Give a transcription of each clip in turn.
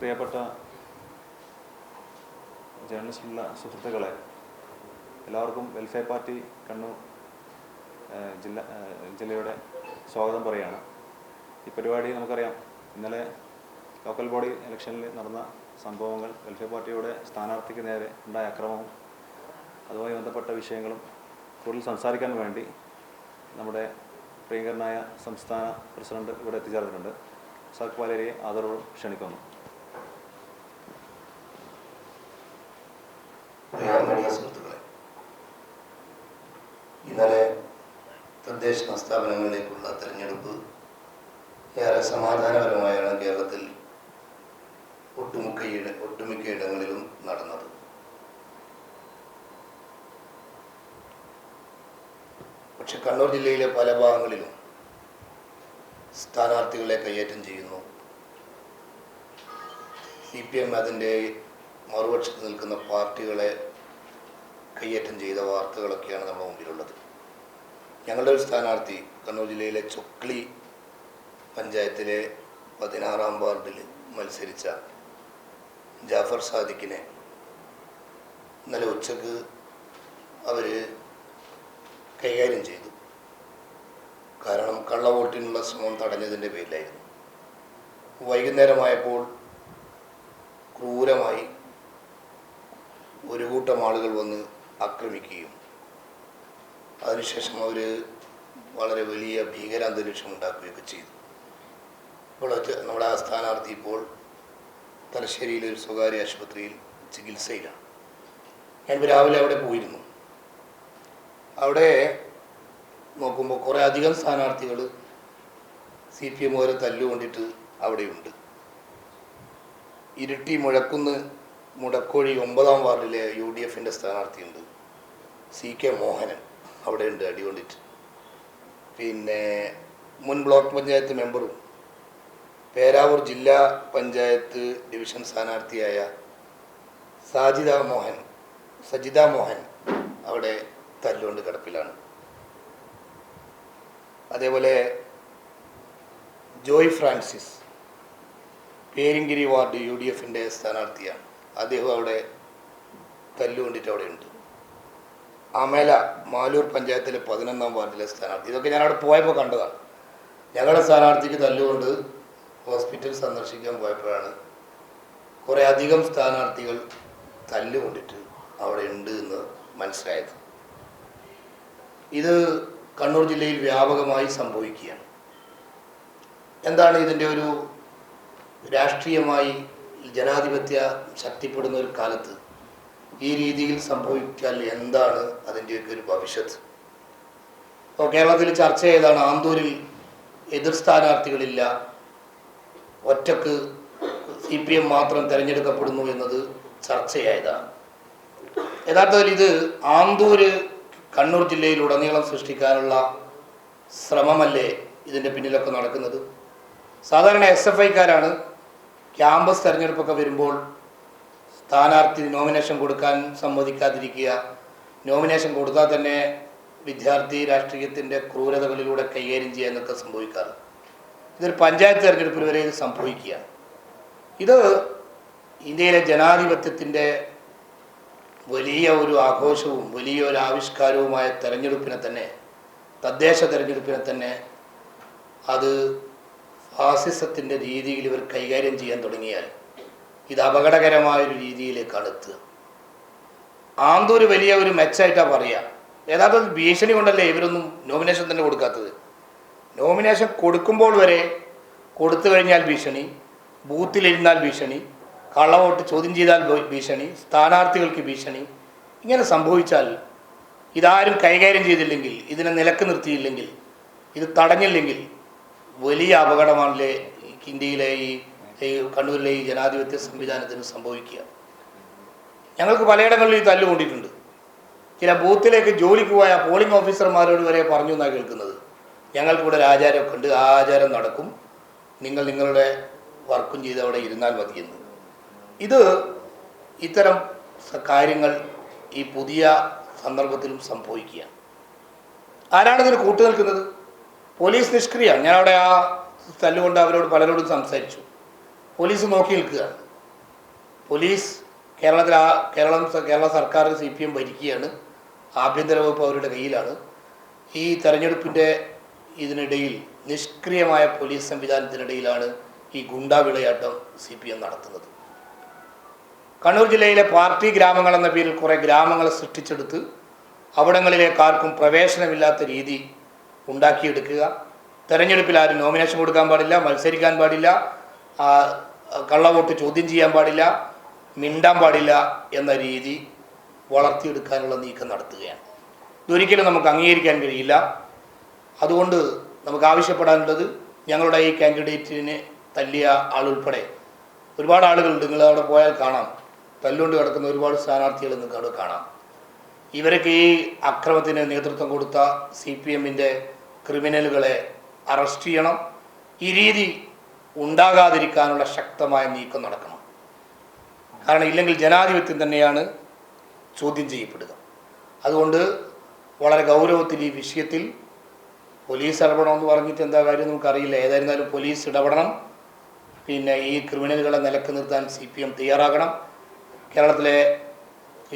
പ്രിയപ്പെട്ട ജേർണലിസ്റ്റുള്ള സുഹൃത്തുക്കളെ, എല്ലാവർക്കും വെൽഫെയർ പാർട്ടി കണ്ണൂർ ജില്ലയുടെ സ്വാഗതം പറയുകയാണ്. ഈ പരിപാടി നമുക്കറിയാം, ഇന്നലെ ലോക്കൽ ബോഡി ഇലക്ഷനിൽ നടന്ന സംഭവങ്ങൾ, വെൽഫെയർ പാർട്ടിയുടെ സ്ഥാനാർത്ഥിക്ക് നേരെ ഉണ്ടായ അക്രമവും അതുമായി ബന്ധപ്പെട്ട വിഷയങ്ങളും കൂടുതൽ സംസാരിക്കാൻ വേണ്ടി നമ്മുടെ പ്രിയങ്കരനായ സംസ്ഥാന പ്രസിഡന്റ് ഇവിടെ എത്തിച്ചേർന്നിട്ടുണ്ട്. സഖ് വാലേരിയെ ആദരവോടും ക്ഷണിക്കുന്നു. സുഹൃത്തുക്കളെ, ഇന്നലെ തദ്ദേശ സ്ഥാപനങ്ങളിലേക്കുള്ള തെരഞ്ഞെടുപ്പ് ഏറെ സമാധാനപരമായാണ് കേരളത്തിൽ ഒട്ടുമിക്ക ഇടങ്ങളിലും നടന്നത്. പക്ഷെ കണ്ണൂർ ജില്ലയിലെ പല ഭാഗങ്ങളിലും സ്ഥാനാർത്ഥികളെ കയ്യേറ്റം ചെയ്യുന്നു. CPM അതിൻ്റെ മറുപക്ഷത്ത് നിൽക്കുന്ന പാർട്ടികളെ കയ്യേറ്റം ചെയ്ത വാർത്തകളൊക്കെയാണ് നമ്മുടെ മുമ്പിലുള്ളത്. ഞങ്ങളുടെ ഒരു സ്ഥാനാർത്ഥി കണ്ണൂർ ജില്ലയിലെ ചൊക്ലി പഞ്ചായത്തിലെ 16-ാം വാർഡിൽ മത്സരിച്ച ജാഫർ സാദിഖിനെ ഇന്നലെ ഉച്ചക്ക് അവർ കൈകാര്യം ചെയ്തു. കാരണം കള്ളവോട്ടിനുള്ള ശ്രമം തടഞ്ഞതിൻ്റെ പേരിലായിരുന്നു. വൈകുന്നേരമായപ്പോൾ ക്രൂരമായി ഒരു കൂട്ടം ആളുകൾ വന്ന് ആക്രമിക്കുകയും അതിനുശേഷം അവർ വളരെ വലിയ ഭീകരാന്തരീക്ഷം ഉണ്ടാക്കുകയൊക്കെ ചെയ്തു. ഇപ്പോൾ നമ്മുടെ ആ സ്ഥാനാർത്ഥി ഇപ്പോൾ തലശ്ശേരിയിലെ ഒരു സ്വകാര്യ ആശുപത്രിയിൽ ചികിത്സയിലാണ്. ഞാൻ രാവിലെ അവിടെ പോയിരുന്നു. അവിടെ നോക്കുമ്പോൾ കുറേ അധികം സ്ഥാനാർത്ഥികൾ CPM വരെ തല്ലുകൊണ്ടിട്ട് അവിടെയുണ്ട്. ഇരിട്ടി മുടക്കോഴി 9-ാം വാർഡിലെ UDFൻ്റെ സ്ഥാനാർത്ഥിയുണ്ട്, CK മോഹനൻ, അവിടെയുണ്ട് അടികൊണ്ടിട്ട്. പിന്നെ മുൻ ബ്ലോക്ക് പഞ്ചായത്ത് മെമ്പറും പേരാവൂർ ജില്ലാ പഞ്ചായത്ത് ഡിവിഷൻ സ്ഥാനാർത്ഥിയായ സജിത മോഹൻ അവിടെ തല്ലുകൊണ്ട് കിടപ്പിലാണ്. അതേപോലെ ജോയ് ഫ്രാൻസിസ് പേരിങ്കിരി വാർഡ് UDFൻ്റെ സ്ഥാനാർത്ഥിയാണ്. അദ്ദേഹം അവിടെ തല്ലുകൊണ്ടിട്ട് അവിടെയുണ്ട്. അമല മാലൂർ പഞ്ചായത്തിലെ 11-ാം വാർഡിലെ സ്ഥാനാർത്ഥി. ഇതൊക്കെ ഞാൻ അവിടെ പോയപ്പോൾ കണ്ടതാണ്. ഞങ്ങളുടെ സ്ഥാനാർത്ഥിക്ക് തല്ലുകൊണ്ട് ഹോസ്പിറ്റൽ സന്ദർശിക്കാൻ പോയപ്പോഴാണ് കുറേ അധികം സ്ഥാനാർത്ഥികൾ തല്ലുകൊണ്ടിട്ട് അവിടെ ഉണ്ട് എന്ന് മനസ്സിലായത്. ഇത് കണ്ണൂർ ജില്ലയിൽ വ്യാപകമായി സംഭവിക്കുകയാണ്. എന്താണ് ഇതിൻ്റെ ഒരു രാഷ്ട്രീയമായി ജനാധിപത്യ ശക്തിപ്പെടുന്ന ഒരു കാലത്ത് ഈ രീതിയിൽ സംഭവിച്ചാൽ എന്താണ് അതിൻ്റെയൊക്കെ ഒരു ഭവിഷ്യത്ത്? ഇപ്പോൾ കേരളത്തിൽ ചർച്ച ചെയ്താണ് ആന്തൂരിൽ എതിർ സ്ഥാനാർത്ഥികളില്ല, ഒറ്റക്ക് CPM മാത്രം തിരഞ്ഞെടുക്കപ്പെടുന്നു എന്നത് ചർച്ചയായതാണ്. യഥാർത്ഥത്തിൽ ഇത് ആന്തൂര് കണ്ണൂർ ജില്ലയിലുടനീളം സൃഷ്ടിക്കാനുള്ള ശ്രമമല്ലേ ഇതിൻ്റെ പിന്നിലൊക്കെ നടക്കുന്നത്? സാധാരണ SFIക്കാരാണ് ക്യാമ്പസ് തിരഞ്ഞെടുപ്പൊക്കെ വരുമ്പോൾ സ്ഥാനാർത്ഥി നോമിനേഷൻ കൊടുക്കാൻ സമ്മതിക്കാതിരിക്കുക, നോമിനേഷൻ കൊടുത്താൽ തന്നെ വിദ്യാർത്ഥി രാഷ്ട്രീയത്തിൻ്റെ ക്രൂരതകളിലൂടെ കൈകാര്യം ചെയ്യുക എന്നൊക്കെ സംഭവിക്കാറ്. ഇതൊരു പഞ്ചായത്ത് തിരഞ്ഞെടുപ്പിൽ വരെ ഇത് സംഭവിക്കുകയാണ്. ഇത് ഇന്ത്യയിലെ ജനാധിപത്യത്തിൻ്റെ വലിയ ഒരു ആഘോഷവും വലിയൊരു ആവിഷ്കാരവുമായ തെരഞ്ഞെടുപ്പിനെ തന്നെ, തദ്ദേശ തെരഞ്ഞെടുപ്പിനെ തന്നെ അത് ഫാസിസത്തിൻ്റെ രീതിയിൽ ഇവർ കൈകാര്യം ചെയ്യാൻ തുടങ്ങിയാൽ ഇത് അപകടകരമായൊരു രീതിയിലേക്കാണ് എത്തുക. ആന്തൂര് വലിയ ഒരു മെച്ചമായിട്ടാണ് പറയുക. യഥാർത്ഥത്തിൽ ഭീഷണി കൊണ്ടല്ലേ ഇവരൊന്നും നോമിനേഷൻ തന്നെ കൊടുക്കാത്തത്. നോമിനേഷൻ കൊടുക്കുമ്പോൾ വരെ കൊടുത്തു കഴിഞ്ഞാൽ ഭീഷണി, ബൂത്തിലിരുന്നാൽ ഭീഷണി, കള്ളവോട്ട് ചോദ്യം ചെയ്താൽ ഭീഷണി, സ്ഥാനാർത്ഥികൾക്ക് ഭീഷണി. ഇങ്ങനെ സംഭവിച്ചാൽ ഇതാരും കൈകാര്യം ചെയ്തില്ലെങ്കിൽ, ഇതിനെ നിലക്ക് നിർത്തിയില്ലെങ്കിൽ, ഇത് തടഞ്ഞില്ലെങ്കിൽ വലിയ അപകടമാണല്ലേ ഇന്ത്യയിലെ ഈ കണ്ണൂരിലെ ഈ ജനാധിപത്യ സംവിധാനത്തിന് സംഭവിക്കുക. ഞങ്ങൾക്ക് പലയിടങ്ങളിൽ ഈ തല്ല് കൊണ്ടിട്ടുണ്ട്. ചില ബൂത്തിലേക്ക് ജോലിക്ക് പോയ പോളിംഗ് ഓഫീസർമാരോട് വരെ പറഞ്ഞു എന്നാണ് കേൾക്കുന്നത്, ഞങ്ങൾക്കിവിടെ ഒരു ആചാരമൊക്കെ ഉണ്ട്, ആ ആചാരം നടക്കും, നിങ്ങൾ നിങ്ങളുടെ വർക്കും ചെയ്ത് അവിടെ ഇരുന്നാൽ മതിയെന്ന്. ഇത് ഇത്തരം കാര്യങ്ങൾ ഈ പുതിയ സന്ദർഭത്തിലും സംഭവിക്കുക. ആരാണിതിന് കൂട്ടുനിൽക്കുന്നത്? പോലീസ് നിഷ്ക്രിയമാണ്. ഞാനവിടെ ആ തല്ലുകൊണ്ട് അവരോട് പലരോടും സംസാരിച്ചു. പോലീസ് നോക്കി നിൽക്കുകയാണ്. പോലീസ് കേരള സർക്കാർ CPM ഭരിക്കുകയാണ്. ആഭ്യന്തര വകുപ്പ് അവരുടെ കയ്യിലാണ്. ഈ തെരഞ്ഞെടുപ്പിൻ്റെ ഇതിനിടയിൽ നിഷ്ക്രിയമായ പോലീസ് സംവിധാനത്തിനിടയിലാണ് ഈ ഗുണ്ടാ വിളയാട്ടം CPM നടത്തുന്നത്. കണ്ണൂർ ജില്ലയിലെ പാർട്ടി ഗ്രാമങ്ങൾ എന്ന പേരിൽ കുറേ ഗ്രാമങ്ങളെ സൃഷ്ടിച്ചെടുത്ത് അവിടങ്ങളിലേക്ക് ആർക്കും പ്രവേശനമില്ലാത്ത രീതി ഉണ്ടാക്കിയെടുക്കുക. തെരഞ്ഞെടുപ്പിൽ ആരും നോമിനേഷൻ കൊടുക്കാൻ പാടില്ല, മത്സരിക്കാൻ പാടില്ല, കള്ളവോട്ട് ചോദ്യം ചെയ്യാൻ പാടില്ല, മിണ്ടാൻ പാടില്ല എന്ന രീതി വളർത്തിയെടുക്കാനുള്ള നീക്കം നടത്തുകയാണ്. ഇതൊരിക്കലും നമുക്ക് അംഗീകരിക്കാൻ കഴിയില്ല. അതുകൊണ്ട് നമുക്ക് ആവശ്യപ്പെടാനുള്ളത്, ഞങ്ങളുടെ ഈ കാൻഡിഡേറ്റിനെ തല്ലിയ ആളുൾപ്പെടെ ഒരുപാട് ആളുകളുണ്ട്. നിങ്ങൾ അവിടെ പോയാൽ കാണാം, തല്ലുകൊണ്ട് കിടക്കുന്ന ഒരുപാട് സ്ഥാനാർത്ഥികൾ നിങ്ങൾക്ക് അവിടെ കാണാം. ഇവരൊക്കെ ഈ അക്രമത്തിന് നേതൃത്വം കൊടുത്ത CPMൻ്റെ ക്രിമിനലുകളെ അറസ്റ്റ് ചെയ്യണം. ഈ രീതി ഉണ്ടാകാതിരിക്കാനുള്ള ശക്തമായ നീക്കം നടക്കണം. കാരണം ഇല്ലെങ്കിൽ ജനാധിപത്യം തന്നെയാണ് ചോദ്യം ചെയ്യപ്പെടുക. അതുകൊണ്ട് വളരെ ഗൗരവത്തിൽ ഈ വിഷയത്തിൽ പോലീസ് ഇടപെടണമെന്ന് പറഞ്ഞിട്ട് എന്താ കാര്യം നമുക്കറിയില്ല. ഏതായിരുന്നാലും പോലീസ് ഇടപെടണം. പിന്നെ ഈ ക്രിമിനലുകളെ നിലക്ക് നിർത്താൻ CPM തയ്യാറാകണം. കേരളത്തിലെ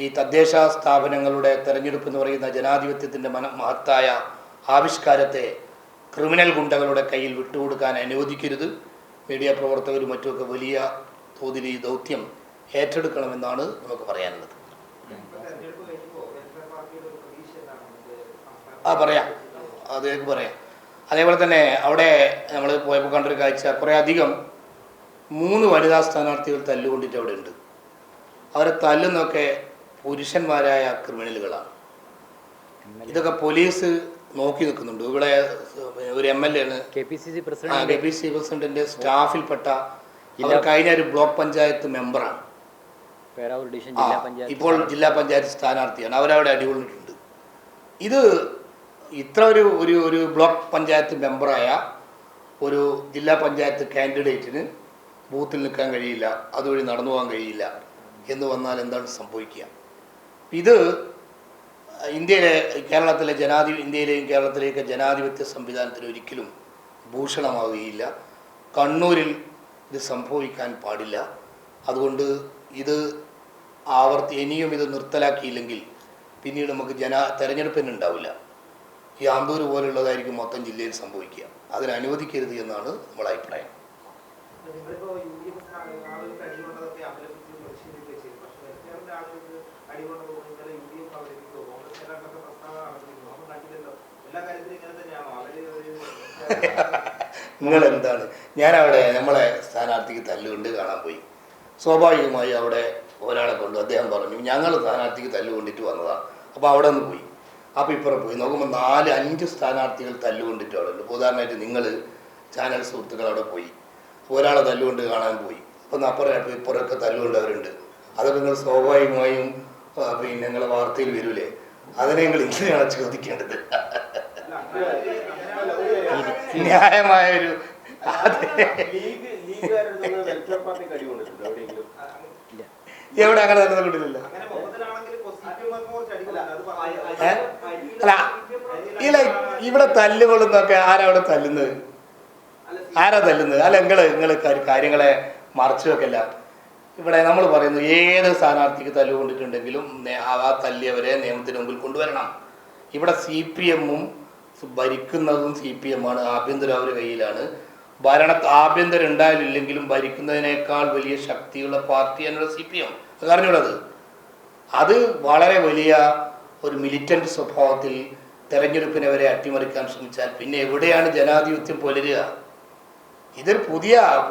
ഈ തദ്ദേശ സ്ഥാപനങ്ങളുടെ തെരഞ്ഞെടുപ്പ് എന്ന് പറയുന്ന ജനാധിപത്യത്തിൻ്റെ മഹത്തായ ആവിഷ്കാരത്തെ ക്രിമിനൽ ഗുണ്ടകളുടെ കയ്യിൽ വിട്ടുകൊടുക്കാൻ അനുവദിക്കരുത്. മീഡിയ പ്രവർത്തകരും മറ്റുമൊക്കെ വലിയ തോതിൽ ഈ ദൗത്യം ഏറ്റെടുക്കണമെന്നാണ് നമുക്ക് പറയാനുള്ളത്. പറയാം, അതേക്ക് പറയാം. അതേപോലെ തന്നെ അവിടെ നമ്മൾ പോയപ്പോൾ കണ്ടൊരു കാഴ്ച, കുറേ അധികം 3 വനിതാ സ്ഥാനാർത്ഥികൾ തല്ലുകൊണ്ടിട്ട് അവിടെ ഉണ്ട്. അവരെ തല്ലുന്നൊക്കെ പുരുഷന്മാരായ ക്രിമിനലുകളാണ്. ഇതൊക്കെ പോലീസ് നോക്കി നിൽക്കുന്നുണ്ട്. ഇവിടെ ഒരു MLA ആണ്, KPCC പ്രസിഡന്റിന്റെ സ്റ്റാഫിൽപ്പെട്ട, അവർ കഴിഞ്ഞ ഒരു ബ്ലോക്ക് പഞ്ചായത്ത് മെമ്പറാണ്, ഇപ്പോൾ ജില്ലാ പഞ്ചായത്ത് സ്ഥാനാർത്ഥിയാണ്. അവരവിടെ അടികൊണ്ടിട്ടുണ്ട്. ഇത് ഇത്ര ഒരു ബ്ലോക്ക് പഞ്ചായത്ത് മെമ്പറായ ഒരു ജില്ലാ പഞ്ചായത്ത് കാൻഡിഡേറ്റിന് ബൂത്തിൽ നിൽക്കാൻ കഴിയില്ല, അതുവഴി നടന്നു പോകാൻ കഴിയില്ല എന്ന് വന്നാൽ എന്താണ് സംഭവിക്കുക? ഇത് ഇന്ത്യയിലെയും കേരളത്തിലേക്ക് ജനാധിപത്യ സംവിധാനത്തിന് ഒരിക്കലും ഭൂഷണമാവുകയില്ല. കണ്ണൂരിൽ ഇത് സംഭവിക്കാൻ പാടില്ല. അതുകൊണ്ട് ഇത് ഇനിയും ഇത് നിർത്തലാക്കിയില്ലെങ്കിൽ പിന്നീട് നമുക്ക് തെരഞ്ഞെടുപ്പിന് ഉണ്ടാവില്ല. ഈ ആന്തൂർ പോലുള്ളതായിരിക്കും മൊത്തം ജില്ലയിൽ സംഭവിക്കുക. അതിന് അനുവദിക്കരുത് എന്നാണ് നമ്മുടെ അഭിപ്രായം. നിങ്ങൾ എന്താണ്? ഞാനവിടെ നമ്മളെ സ്ഥാനാർത്ഥിക്ക് തല്ലുകൊണ്ട് കാണാൻ പോയി. സ്വാഭാവികമായി അവിടെ ഒരാളെ കൊണ്ട് അദ്ദേഹം പറഞ്ഞു ഞങ്ങൾ സ്ഥാനാർത്ഥിക്ക് തല്ലുകൊണ്ടിട്ട് വന്നതാണ്. അപ്പോൾ അവിടെ നിന്ന് പോയി. അപ്പോൾ ഇപ്പുറം പോയി നോക്കുമ്പോൾ 4-5 സ്ഥാനാർത്ഥികൾ തല്ലുകൊണ്ടിട്ട് അവിടെ ഉണ്ട്. ഉദാഹരണമായിട്ട് നിങ്ങൾ ചാനൽ സുഹൃത്തുക്കൾ അവിടെ പോയി, ഒരാളെ തല്ലുകൊണ്ട് കാണാൻ പോയി. അപ്പം അപ്പുറം ഇപ്പുറമൊക്കെ തല്ലുകൊണ്ടവരുണ്ട്. അതൊക്കെ നിങ്ങൾ സ്വാഭാവികമായും പിന്നെ നിങ്ങളെ വാർത്തയിൽ വരൂലേ? അതിനെ നിങ്ങൾ ഇങ്ങനെയാണ് ചോദിക്കേണ്ടത്. ന്യായമായൊരു എവിടെ അങ്ങനെ തന്നെ കൊണ്ടില്ലല്ലോ. അല്ല ഇല്ല, ഇവിടെ തല്ലുകൊള്ളുന്നൊക്കെ ആരവിടെ തല്ലുന്നത്? അല്ല നിങ്ങൾ കാര്യങ്ങളെ മറച്ചു വെക്കല്ല. ഇവിടെ നമ്മൾ പറയുന്നു ഏത് സ്ഥാനാർത്ഥിക്ക് തല്ലുകൊണ്ടിട്ടുണ്ടെങ്കിലും ആ തല്ലിയവരെ നിയമത്തിന് മുമ്പിൽ കൊണ്ടുവരണം. ഇവിടെ CPM-ഉം ഭരിക്കുന്നതും CPM-ആണ്. ആഭ്യന്തരം അവരുടെ കയ്യിലാണ്. ആഭ്യന്തരം ഉണ്ടായില്ലെങ്കിലും ഭരിക്കുന്നതിനേക്കാൾ വലിയ ശക്തിയുള്ള പാർട്ടിയാണ് CPM. അറിഞ്ഞൂടത്. അത് വളരെ വലിയ ഒരു മിലിറ്റന്റ് സ്വഭാവത്തിൽ തെരഞ്ഞെടുപ്പിനെ വരെ അട്ടിമറിക്കാൻ ശ്രമിച്ചാൽ പിന്നെ എവിടെയാണ് ജനാധിപത്യം പുലരുക? ഇതൊരു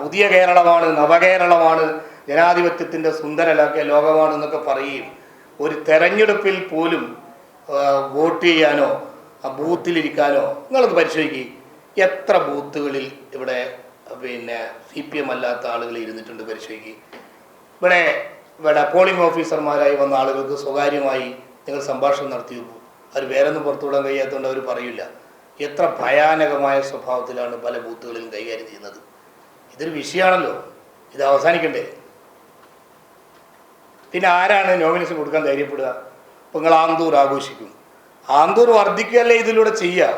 പുതിയ കേരളമാണ്, നവകേരളമാണ്, ജനാധിപത്യത്തിൻ്റെ സുന്ദര ലോകമാണെന്നൊക്കെ പറയും. ഒരു തെരഞ്ഞെടുപ്പിൽ പോലും വോട്ട് ചെയ്യാനോ ബൂത്തിലിരിക്കാനോ നിങ്ങളത് പരിശോധിക്കുക. എത്ര ബൂത്തുകളിൽ ഇവിടെ പിന്നെ CPM അല്ലാത്ത ആളുകൾ ഇരുന്നിട്ടുണ്ട് പരിശോധിക്കുക. ഇവിടെ പോളിംഗ് ഓഫീസർമാരായി വന്ന ആളുകൾക്ക് സ്വകാര്യമായി നിങ്ങൾ സംഭാഷണം നടത്തി നോക്കൂ. അവർ വേറൊന്നും പുറത്തുവിടാൻ കഴിയാത്തതുകൊണ്ട് അവർ പറയില്ല. എത്ര ഭയാനകമായ സ്വഭാവത്തിലാണ് പല ബൂത്തുകളിലും കൈകാര്യം ചെയ്യുന്നത്. ഇതൊരു വിഷയമാണല്ലോ, ഇത് അവസാനിക്കണ്ടേ? പിന്നെ ആരാണ് നോമിനേഷൻ കൊടുക്കാൻ ധൈര്യപ്പെടുക? അപ്പോൾ നിങ്ങൾ ആന്തൂർ ആഘോഷിക്കും. ആന്തൂർ വർദ്ധിക്കുകയല്ലേ ഇതിലൂടെ ചെയ്യുക?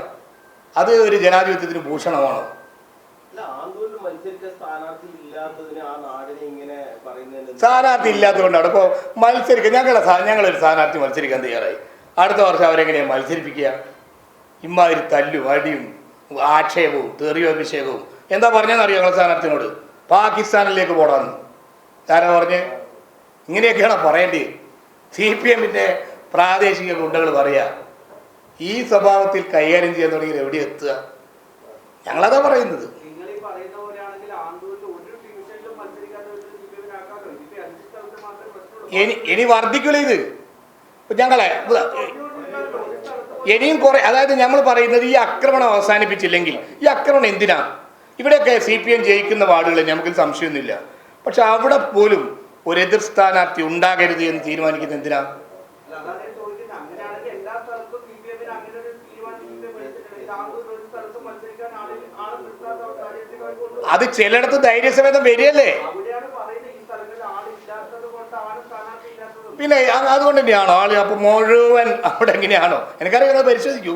അത് ഒരു ജനാധിപത്യത്തിന് ഭൂഷണമാണോ? സ്ഥാനാർത്ഥി ഇല്ലാത്തതുകൊണ്ടാണ് ഇപ്പോൾ മത്സരിക്കുക. ഞങ്ങളൊരു സ്ഥാനാർത്ഥി മത്സരിക്കാൻ തയ്യാറായി. അടുത്ത വർഷം അവരെങ്ങനെയാണ് മത്സരിപ്പിക്കുക? ഇമ്മാതിരി തല്ലും അടിയും ആക്ഷേപവും തെറിയും അഭിഷേകവും. എന്താ പറഞ്ഞതെന്നറിയോ ഞങ്ങൾ സ്ഥാനാർത്ഥിനോട്? പാകിസ്ഥാനിലേക്ക് പോടാന്ന്. ആരാ പറഞ്ഞ്? ഇങ്ങനെയൊക്കെയാണ് പറയേണ്ടത്. CPM-ന്റെ പ്രാദേശിക ഗുണ്ടകൾ പറയുക ഈ സ്വഭാവത്തിൽ കൈകാര്യം ചെയ്യാൻ തുടങ്ങി എവിടെ എത്തുക? ഞങ്ങളതാ പറയുന്നത്. ഇനി വർദ്ധിക്കില്ല ഇത്. ഞങ്ങളെ ഇനിയും കുറെ, അതായത് നമ്മൾ പറയുന്നത് ഈ ആക്രമണം അവസാനിപ്പിച്ചില്ലെങ്കിൽ ഈ ആക്രമണം എന്തിനാ? ഇവിടെയൊക്കെ CPM ജയിക്കുന്ന വാർഡുകളിൽ നമുക്ക് സംശയമൊന്നുമില്ല. പക്ഷെ അവിടെ പോലും ഒരു എതിർ സ്ഥാനാർത്ഥി ഉണ്ടാകരുത് എന്ന് തീരുമാനിക്കുന്നത് എന്തിനാ? അത് ചിലയിടത്ത് ധൈര്യസമേതം വരികയല്ലേ. പിന്നെ അതുകൊണ്ട് തന്നെയാണോ ആള് അപ്പൊ മുഴുവൻ അവിടെ എങ്ങനെയാണോ? എനിക്കറിയാം, പരിശോധിക്കൂ.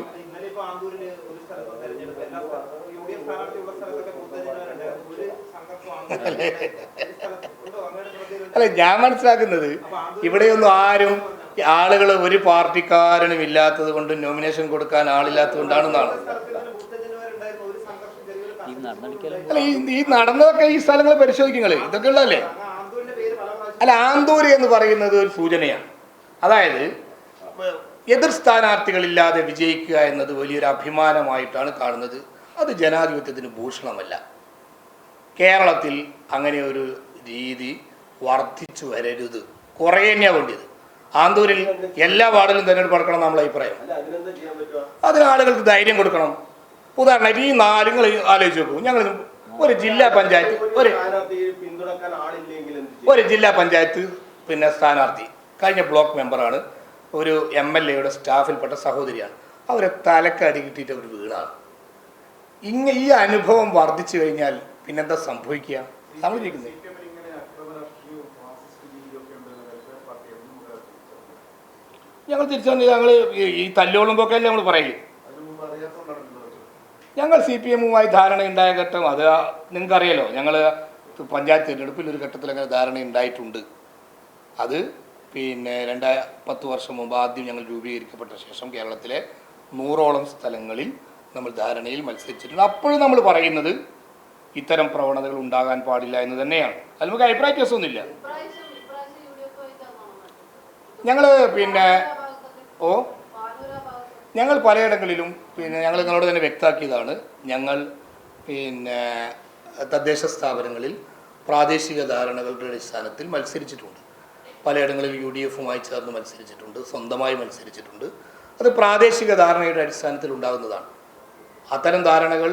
അല്ല, ഞാൻ മനസ്സിലാക്കുന്നത് ഇവിടെയൊന്നും ആരും ആളുകൾ ഒരു പാർട്ടിക്കാരനും ഇല്ലാത്തത് കൊണ്ട് നോമിനേഷൻ കൊടുക്കാൻ ആളില്ലാത്തത് കൊണ്ടാണെന്നാണ്. അല്ല, ഈ നടന്നതൊക്കെ ഈ സ്ഥലങ്ങൾ പരിശോധിക്കുന്നത് ഇതൊക്കെ ഉള്ളതല്ലേ. അല്ല, ആന്തൂര് എന്ന് പറയുന്നത് ഒരു സൂചനയാണ്. അതായത് എതിർ സ്ഥാനാർത്ഥികളില്ലാതെ വിജയിക്കുക എന്നത് വലിയൊരു അഭിമാനമായിട്ടാണ് കാണുന്നത്. അത് ജനാധിപത്യത്തിന് ഭൂഷണമല്ല. കേരളത്തിൽ അങ്ങനെ ഒരു രീതി വർദ്ധിച്ചു വരരുത്, കുറേ തന്നെയാണ് വേണ്ടിയത്. ആന്തൂരിൽ എല്ലാ വാർഡിലും തെരഞ്ഞെടുപ്പ് നടക്കണം നമ്മളെ അഭിപ്രായം. അതിന് ആളുകൾക്ക് ധൈര്യം കൊടുക്കണം. ഉദാഹരണമായിട്ട് ഈ നാലുങ്ങൾ ആലോചിച്ച് നോക്കൂ. ഞങ്ങൾ ഒരു ജില്ലാ പഞ്ചായത്ത് ജില്ലാ പഞ്ചായത്ത് പിന്നെ സ്ഥാനാർത്ഥി കഴിഞ്ഞ ബ്ലോക്ക് മെമ്പറാണ്, ഒരു MLA-യുടെ സ്റ്റാഫിൽപ്പെട്ട സഹോദരിയാണ്. അവരെ തലക്കടി കിട്ടിയിട്ട് അവർ വീണാണ്. ഈ അനുഭവം വർദ്ധിച്ചു കഴിഞ്ഞാൽ പിന്നെന്താ സംഭവിക്കുക? സംഭവിക്കുന്നത് ഞങ്ങൾ തിരിച്ചു ഞങ്ങൾ ഈ തല്ലുകൊള്ളുമ്പോഴൊക്കെ അല്ലേ നമ്മൾ പറയില്ലേ. ഞങ്ങൾ CPM-മായി ധാരണയുണ്ടായ ഘട്ടം അത് നിങ്ങൾക്കറിയാലോ. ഞങ്ങൾ പഞ്ചായത്ത് തിരഞ്ഞെടുപ്പിൽ ഒരു ഘട്ടത്തിൽ അങ്ങനെ ധാരണ ഉണ്ടായിട്ടുണ്ട്. അത് പിന്നെ 10 വർഷം മുമ്പ് ആദ്യം ഞങ്ങൾ രൂപീകരിക്കപ്പെട്ട ശേഷം കേരളത്തിലെ 100ഓളം സ്ഥലങ്ങളിൽ നമ്മൾ ധാരണയിൽ മത്സരിച്ചിട്ടുണ്ട്. അപ്പോഴും നമ്മൾ പറയുന്നത് ഇത്തരം പ്രവണതകൾ ഉണ്ടാകാൻ പാടില്ല എന്ന് തന്നെയാണ്. അതിൽ നമുക്ക് അഭിപ്രായ വ്യത്യാസമൊന്നുമില്ല. ഞങ്ങൾ പിന്നെ ഞങ്ങൾ പലയിടങ്ങളിലും പിന്നെ ഞങ്ങൾ നിങ്ങളോട് തന്നെ വ്യക്തമാക്കിയതാണ്. ഞങ്ങൾ പിന്നെ തദ്ദേശ സ്ഥാപനങ്ങളിൽ പ്രാദേശിക ധാരണകളുടെ അടിസ്ഥാനത്തിൽ മത്സരിച്ചിട്ടുണ്ട്. പലയിടങ്ങളിൽ UDF-മായി ചേർന്ന് മത്സരിച്ചിട്ടുണ്ട്, സ്വന്തമായി മത്സരിച്ചിട്ടുണ്ട്. അത് പ്രാദേശിക ധാരണയുടെ അടിസ്ഥാനത്തിൽ ഉണ്ടാകുന്നതാണ്. അത്തരം ധാരണകൾ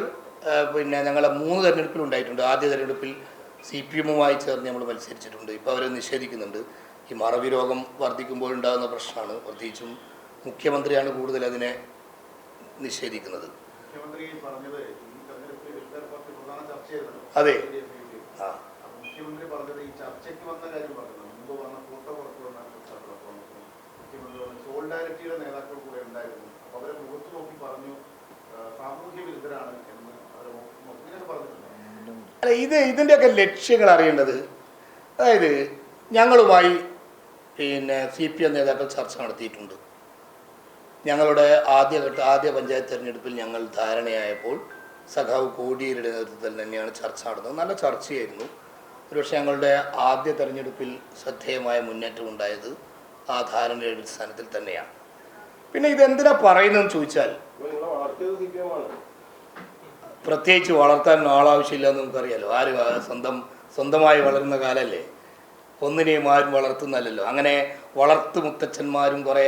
പിന്നെ ഞങ്ങൾ 3 തെരഞ്ഞെടുപ്പിൽ ഉണ്ടായിട്ടുണ്ട്. ആദ്യ തെരഞ്ഞെടുപ്പിൽ CPM-മായി ചേർന്ന് നമ്മൾ മത്സരിച്ചിട്ടുണ്ട്. ഇപ്പോൾ അവർ നിഷേധിക്കുന്നുണ്ട്. ഈ മറവി രോഗം വർദ്ധിക്കുമ്പോഴുണ്ടാകുന്ന പ്രശ്നമാണ്. പ്രത്യേകിച്ചും മുഖ്യമന്ത്രിയാണ് കൂടുതൽ അതിനെ നിഷേധിക്കുന്നത്. അതെ, അല്ല, ഇതിൻ്റെയൊക്കെ ലക്ഷ്യങ്ങൾ അറിയേണ്ടത്. അതായത് ഞങ്ങളുമായി പിന്നെ CPM നേതാക്കൾ ചർച്ച നടത്തിയിട്ടുണ്ട്. ഞങ്ങളുടെ ആദ്യ പഞ്ചായത്ത് തെരഞ്ഞെടുപ്പിൽ ഞങ്ങൾ ധാരണയായപ്പോൾ സഖാവ് കോടിയേരിയുടെ നേതൃത്വത്തിൽ തന്നെയാണ് ചർച്ച നടന്നത്. നല്ല ചർച്ചയായിരുന്നു. ഒരുപക്ഷെ ഞങ്ങളുടെ ആദ്യ തെരഞ്ഞെടുപ്പിൽ ശ്രദ്ധേയമായ മുന്നേറ്റം ഉണ്ടായത് ആ ധാരണയുടെ അടിസ്ഥാനത്തിൽ തന്നെയാണ്. പിന്നെ ഇതെന്തിനാ പറയുന്നതെന്ന് ചോദിച്ചാൽ, പ്രത്യേകിച്ച് വളർത്താൻ ആളാവശ്യമില്ല എന്ന് നമുക്കറിയാലോ. ആരും സ്വന്തമായി വളരുന്ന കാലമല്ലേ. ഒന്നിനെയും ആരും വളർത്തുന്നല്ലോ. അങ്ങനെ വളർത്തു മുത്തച്ഛന്മാരും കുറേ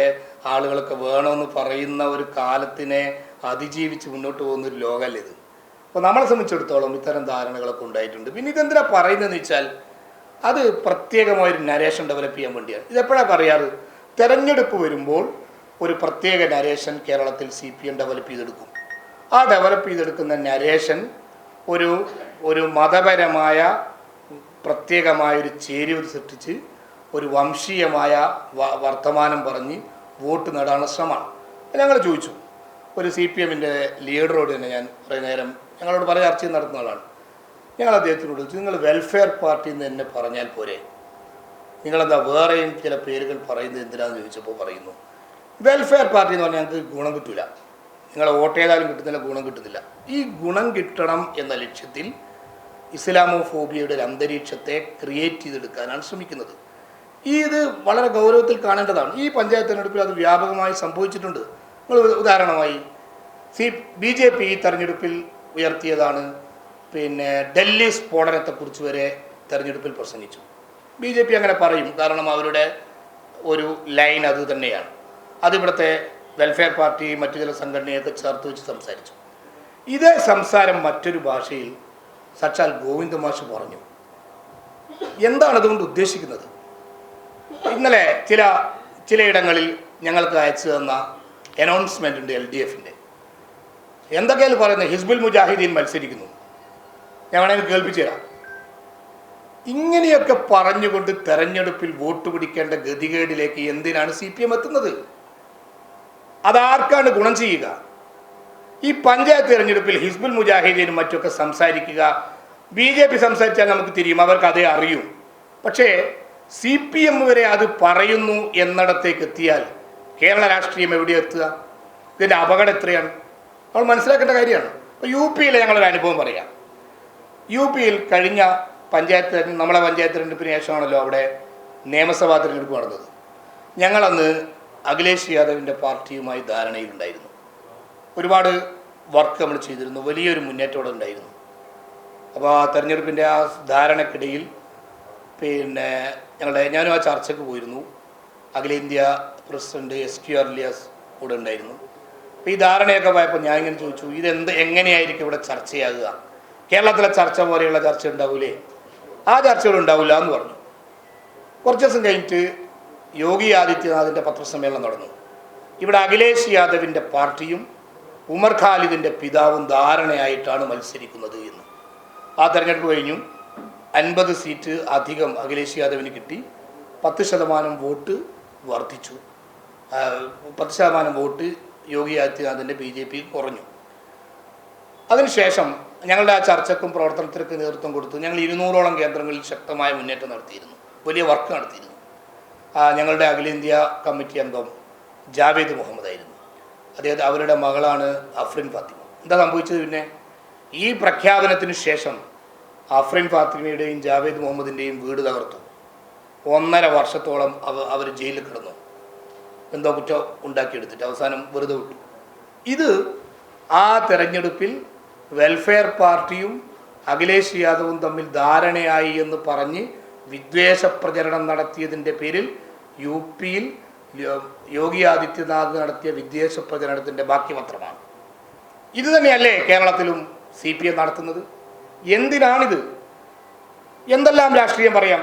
ആളുകളൊക്കെ വേണമെന്ന് പറയുന്ന ഒരു കാലത്തിനെ അതിജീവിച്ച് മുന്നോട്ട് പോകുന്നൊരു ലോകമല്ല ഇത്. അപ്പോൾ നമ്മളെ സംബന്ധിച്ചിടത്തോളം ഇത്തരം ധാരണകളൊക്കെ ഉണ്ടായിട്ടുണ്ട്. പിന്നെ ഇതെന്തിനാ പറയുന്നതെന്ന് വെച്ചാൽ അത് പ്രത്യേകമായൊരു നരേഷൻ ഡെവലപ്പ് ചെയ്യാൻ വേണ്ടിയാണ്. ഇതെപ്പോഴാണ് പറയാറ്? തെരഞ്ഞെടുപ്പ് വരുമ്പോൾ ഒരു പ്രത്യേക നരേഷൻ കേരളത്തിൽ CPM ഡെവലപ്പ് ചെയ്തെടുക്കും. ആ ഡെവലപ്പ് ചെയ്തെടുക്കുന്ന നരേഷൻ ഒരു മതപരമായ പ്രത്യേകമായൊരു ചേരുവ സൃഷ്ടിച്ച് ഒരു വംശീയമായ വർത്തമാനം പറഞ്ഞ് വോട്ട് നേടാനുള്ള ശ്രമമാണ്. ഞങ്ങൾ ചോദിച്ചു, ഒരു CPM-ൻ്റെ ലീഡറോട് തന്നെ ഞാൻ കുറേ നേരം ഞങ്ങളോട് പല ചർച്ചയും നടത്തുന്ന ആളാണ്. ഞങ്ങൾ അദ്ദേഹത്തിനോട് ചോദിച്ചു, നിങ്ങൾ വെൽഫെയർ പാർട്ടി എന്ന് തന്നെ പറഞ്ഞാൽ പോരെ, നിങ്ങളെന്താ വേറെയും ചില പേരുകൾ പറയുന്നത് എന്തിനാണെന്ന് ചോദിച്ചപ്പോൾ പറയുന്നു, വെൽഫെയർ പാർട്ടി എന്ന് പറഞ്ഞാൽ ഞങ്ങൾക്ക് ഗുണം കിട്ടില്ല, നിങ്ങൾ വോട്ട് ചെയ്താലും കിട്ടുന്നില്ല, ഗുണം കിട്ടുന്നില്ല. ഈ ഗുണം കിട്ടണം എന്ന ലക്ഷ്യത്തിൽ ഇസ്ലാമോഫോബിയയുടെ ഒരു അന്തരീക്ഷത്തെ ക്രിയേറ്റ് ചെയ്തെടുക്കാനാണ് ശ്രമിക്കുന്നത്. ഇത് വളരെ ഗൗരവത്തിൽ കാണേണ്ടതാണ്. ഈ പഞ്ചായത്ത് തെരഞ്ഞെടുപ്പിൽ അത് വ്യാപകമായി സംഭവിച്ചിട്ടുണ്ട്. നിങ്ങൾ ഉദാഹരണമായി BJP ഈ തെരഞ്ഞെടുപ്പിൽ ഉയർത്തിയതാണ് ഡൽഹി സ്ഫോടനത്തെക്കുറിച്ച് വരെ തെരഞ്ഞെടുപ്പിൽ പ്രസംഗിച്ചു. BJP അങ്ങനെ പറയും, കാരണം അവരുടെ ഒരു ലൈൻ അത് തന്നെയാണ്. അതിവിടുത്തെ വെൽഫെയർ പാർട്ടി മറ്റു ചില സംഘടനയൊക്കെ ചേർത്ത് വെച്ച് സംസാരിച്ചു. ഇതേ സംസാരം മറ്റൊരു ഭാഷയിൽ സാക്ഷാൽ ഗോവിന്ദ മാഷ് പറഞ്ഞു. എന്താണ് അതുകൊണ്ട് ഉദ്ദേശിക്കുന്നത്? ഇന്നലെ ചിലയിടങ്ങളിൽ ഞങ്ങൾക്ക് അയച്ചു തന്ന അനൗൺസ്മെൻ്റ് ഉണ്ട് LDFൻ്റെ. എന്തൊക്കെയാണ് പറയുന്നത്? ഹിസ്ബുൽ മുജാഹിദീൻ മത്സരിക്കുന്നു. ഞാൻ വേണമെങ്കിൽ കേൾപ്പിച്ചു തരാം. ഇങ്ങനെയൊക്കെ പറഞ്ഞുകൊണ്ട് തെരഞ്ഞെടുപ്പിൽ വോട്ട് പിടിക്കേണ്ട ഗതികേടിലേക്ക് എന്തിനാണ് CPM എത്തുന്നത്? അതാർക്കാണ് ഗുണം ചെയ്യുക? ഈ പഞ്ചായത്ത് തിരഞ്ഞെടുപ്പിൽ ഹിസ്ബുൽ മുജാഹിദീനും മറ്റൊക്കെ സംസാരിക്കുക, BJP സംസാരിച്ചാൽ നമുക്ക് തിരിയും, അവർക്ക് അതേ അറിയൂ. പക്ഷേ CPM വരെ അത് പറയുന്നു എന്നിടത്തേക്ക് എത്തിയാൽ കേരള രാഷ്ട്രീയം എവിടെ എത്തുക? ഇതിൻ്റെ അപകടം എത്രയാണ് നമ്മൾ മനസ്സിലാക്കേണ്ട കാര്യമാണ്. അപ്പോൾ UPയിലെ ഞങ്ങളൊരു അനുഭവം പറയാം. UPയിൽ കഴിഞ്ഞ നമ്മളെ പഞ്ചായത്ത് തിരഞ്ഞെടുപ്പിന് ശേഷമാണല്ലോ അവിടെ നിയമസഭാ തിരഞ്ഞെടുപ്പ് നടന്നത്. ഞങ്ങളന്ന് അഖിലേഷ് യാദവിൻ്റെ പാർട്ടിയുമായി ധാരണയിലുണ്ടായിരുന്നു. ഒരുപാട് വർക്ക് നമ്മൾ ചെയ്തിരുന്നു, വലിയൊരു മുന്നേറ്റം ഉണ്ടായിരുന്നു. അപ്പോൾ ആ തെരഞ്ഞെടുപ്പിൻ്റെ ആ ധാരണക്കിടയിൽ ഞാനും ആ ചർച്ചയ്ക്ക് പോയിരുന്നു. അഖിലേന്ത്യാ പ്രസിഡന്റ് SQR ഇലിയാസ് കൂടെ ഉണ്ടായിരുന്നു. അപ്പോൾ ഈ ധാരണയൊക്കെ പോയപ്പോൾ ഞാൻ ഇങ്ങനെ ചോദിച്ചു, എങ്ങനെയായിരിക്കും ഇവിടെ ചർച്ചയാകുക? കേരളത്തിലെ ചർച്ച പോലെയുള്ള ചർച്ച ഉണ്ടാവൂലേ? ആ ചർച്ചകൾ ഉണ്ടാവില്ല എന്ന് പറഞ്ഞു. കുറച്ച് ദിവസം കഴിഞ്ഞിട്ട് യോഗി ആദിത്യനാഥിൻ്റെ പത്രസമ്മേളനം നടന്നു. ഇവിടെ അഖിലേഷ് യാദവിൻ്റെ പാർട്ടിയും ഉമർ ഖാലിദിൻ്റെ പിതാവും ധാരണയായിട്ടാണ് മത്സരിക്കുന്നത് എന്ന്. ആ തെരഞ്ഞെടുപ്പ് കഴിഞ്ഞു. 50 സീറ്റ് അധികം അഖിലേഷ് യാദവിന് കിട്ടി. 10% വോട്ട് വർദ്ധിച്ചു. 10% വോട്ട് യോഗി ആദിത്യനാഥിൻ്റെ BJP കുറഞ്ഞു. അതിനുശേഷം ഞങ്ങളുടെ ആ ചർച്ചക്കും പ്രവർത്തനത്തിനൊക്കെ നേതൃത്വം കൊടുത്തു. ഞങ്ങൾ 200ഓളം കേന്ദ്രങ്ങളിൽ ശക്തമായ മുന്നേറ്റം നടത്തിയിരുന്നു, വലിയ വർക്ക് നടത്തിയിരുന്നു. ഞങ്ങളുടെ അഖിലേന്ത്യാ കമ്മിറ്റി അംഗം ജാവേദ് മുഹമ്മദ് ആയിരുന്നു. അവരുടെ മകളാണ് അഫ്രിൻ ഫാത്തിമ. എന്താ സംഭവിച്ചത്? ഈ പ്രഖ്യാപനത്തിന് ശേഷം അഫ്രിൻ ഫാത്തിമയുടെയും ജാവേദ് മുഹമ്മദിൻ്റെയും വീട് തകർത്തു. 1.5 വർഷത്തോളം അവർ ജയിലിൽ കിടന്നു, എന്തോ കുറ്റം ഉണ്ടാക്കിയെടുത്തിട്ട് അവസാനം വെറുതെ വിട്ടു. ഇത് ആ തെരഞ്ഞെടുപ്പിൽ വെൽഫെയർ പാർട്ടിയും അഖിലേഷ് യാദവും തമ്മിൽ ധാരണയായി എന്ന് പറഞ്ഞ് വിദ്വേഷ പ്രചരണം നടത്തിയതിൻ്റെ പേരിൽ UPയിൽ യോഗി ആദിത്യനാഥ് നടത്തിയ വിദ്വേഷ പ്രചരണത്തിൻ്റെ ബാക്കി പത്രമാണ്. ഇത് തന്നെയല്ലേ കേരളത്തിലും CPM നടത്തുന്നത്? എന്തിനാണിത്? എന്തെല്ലാം രാഷ്ട്രീയം പറയാം,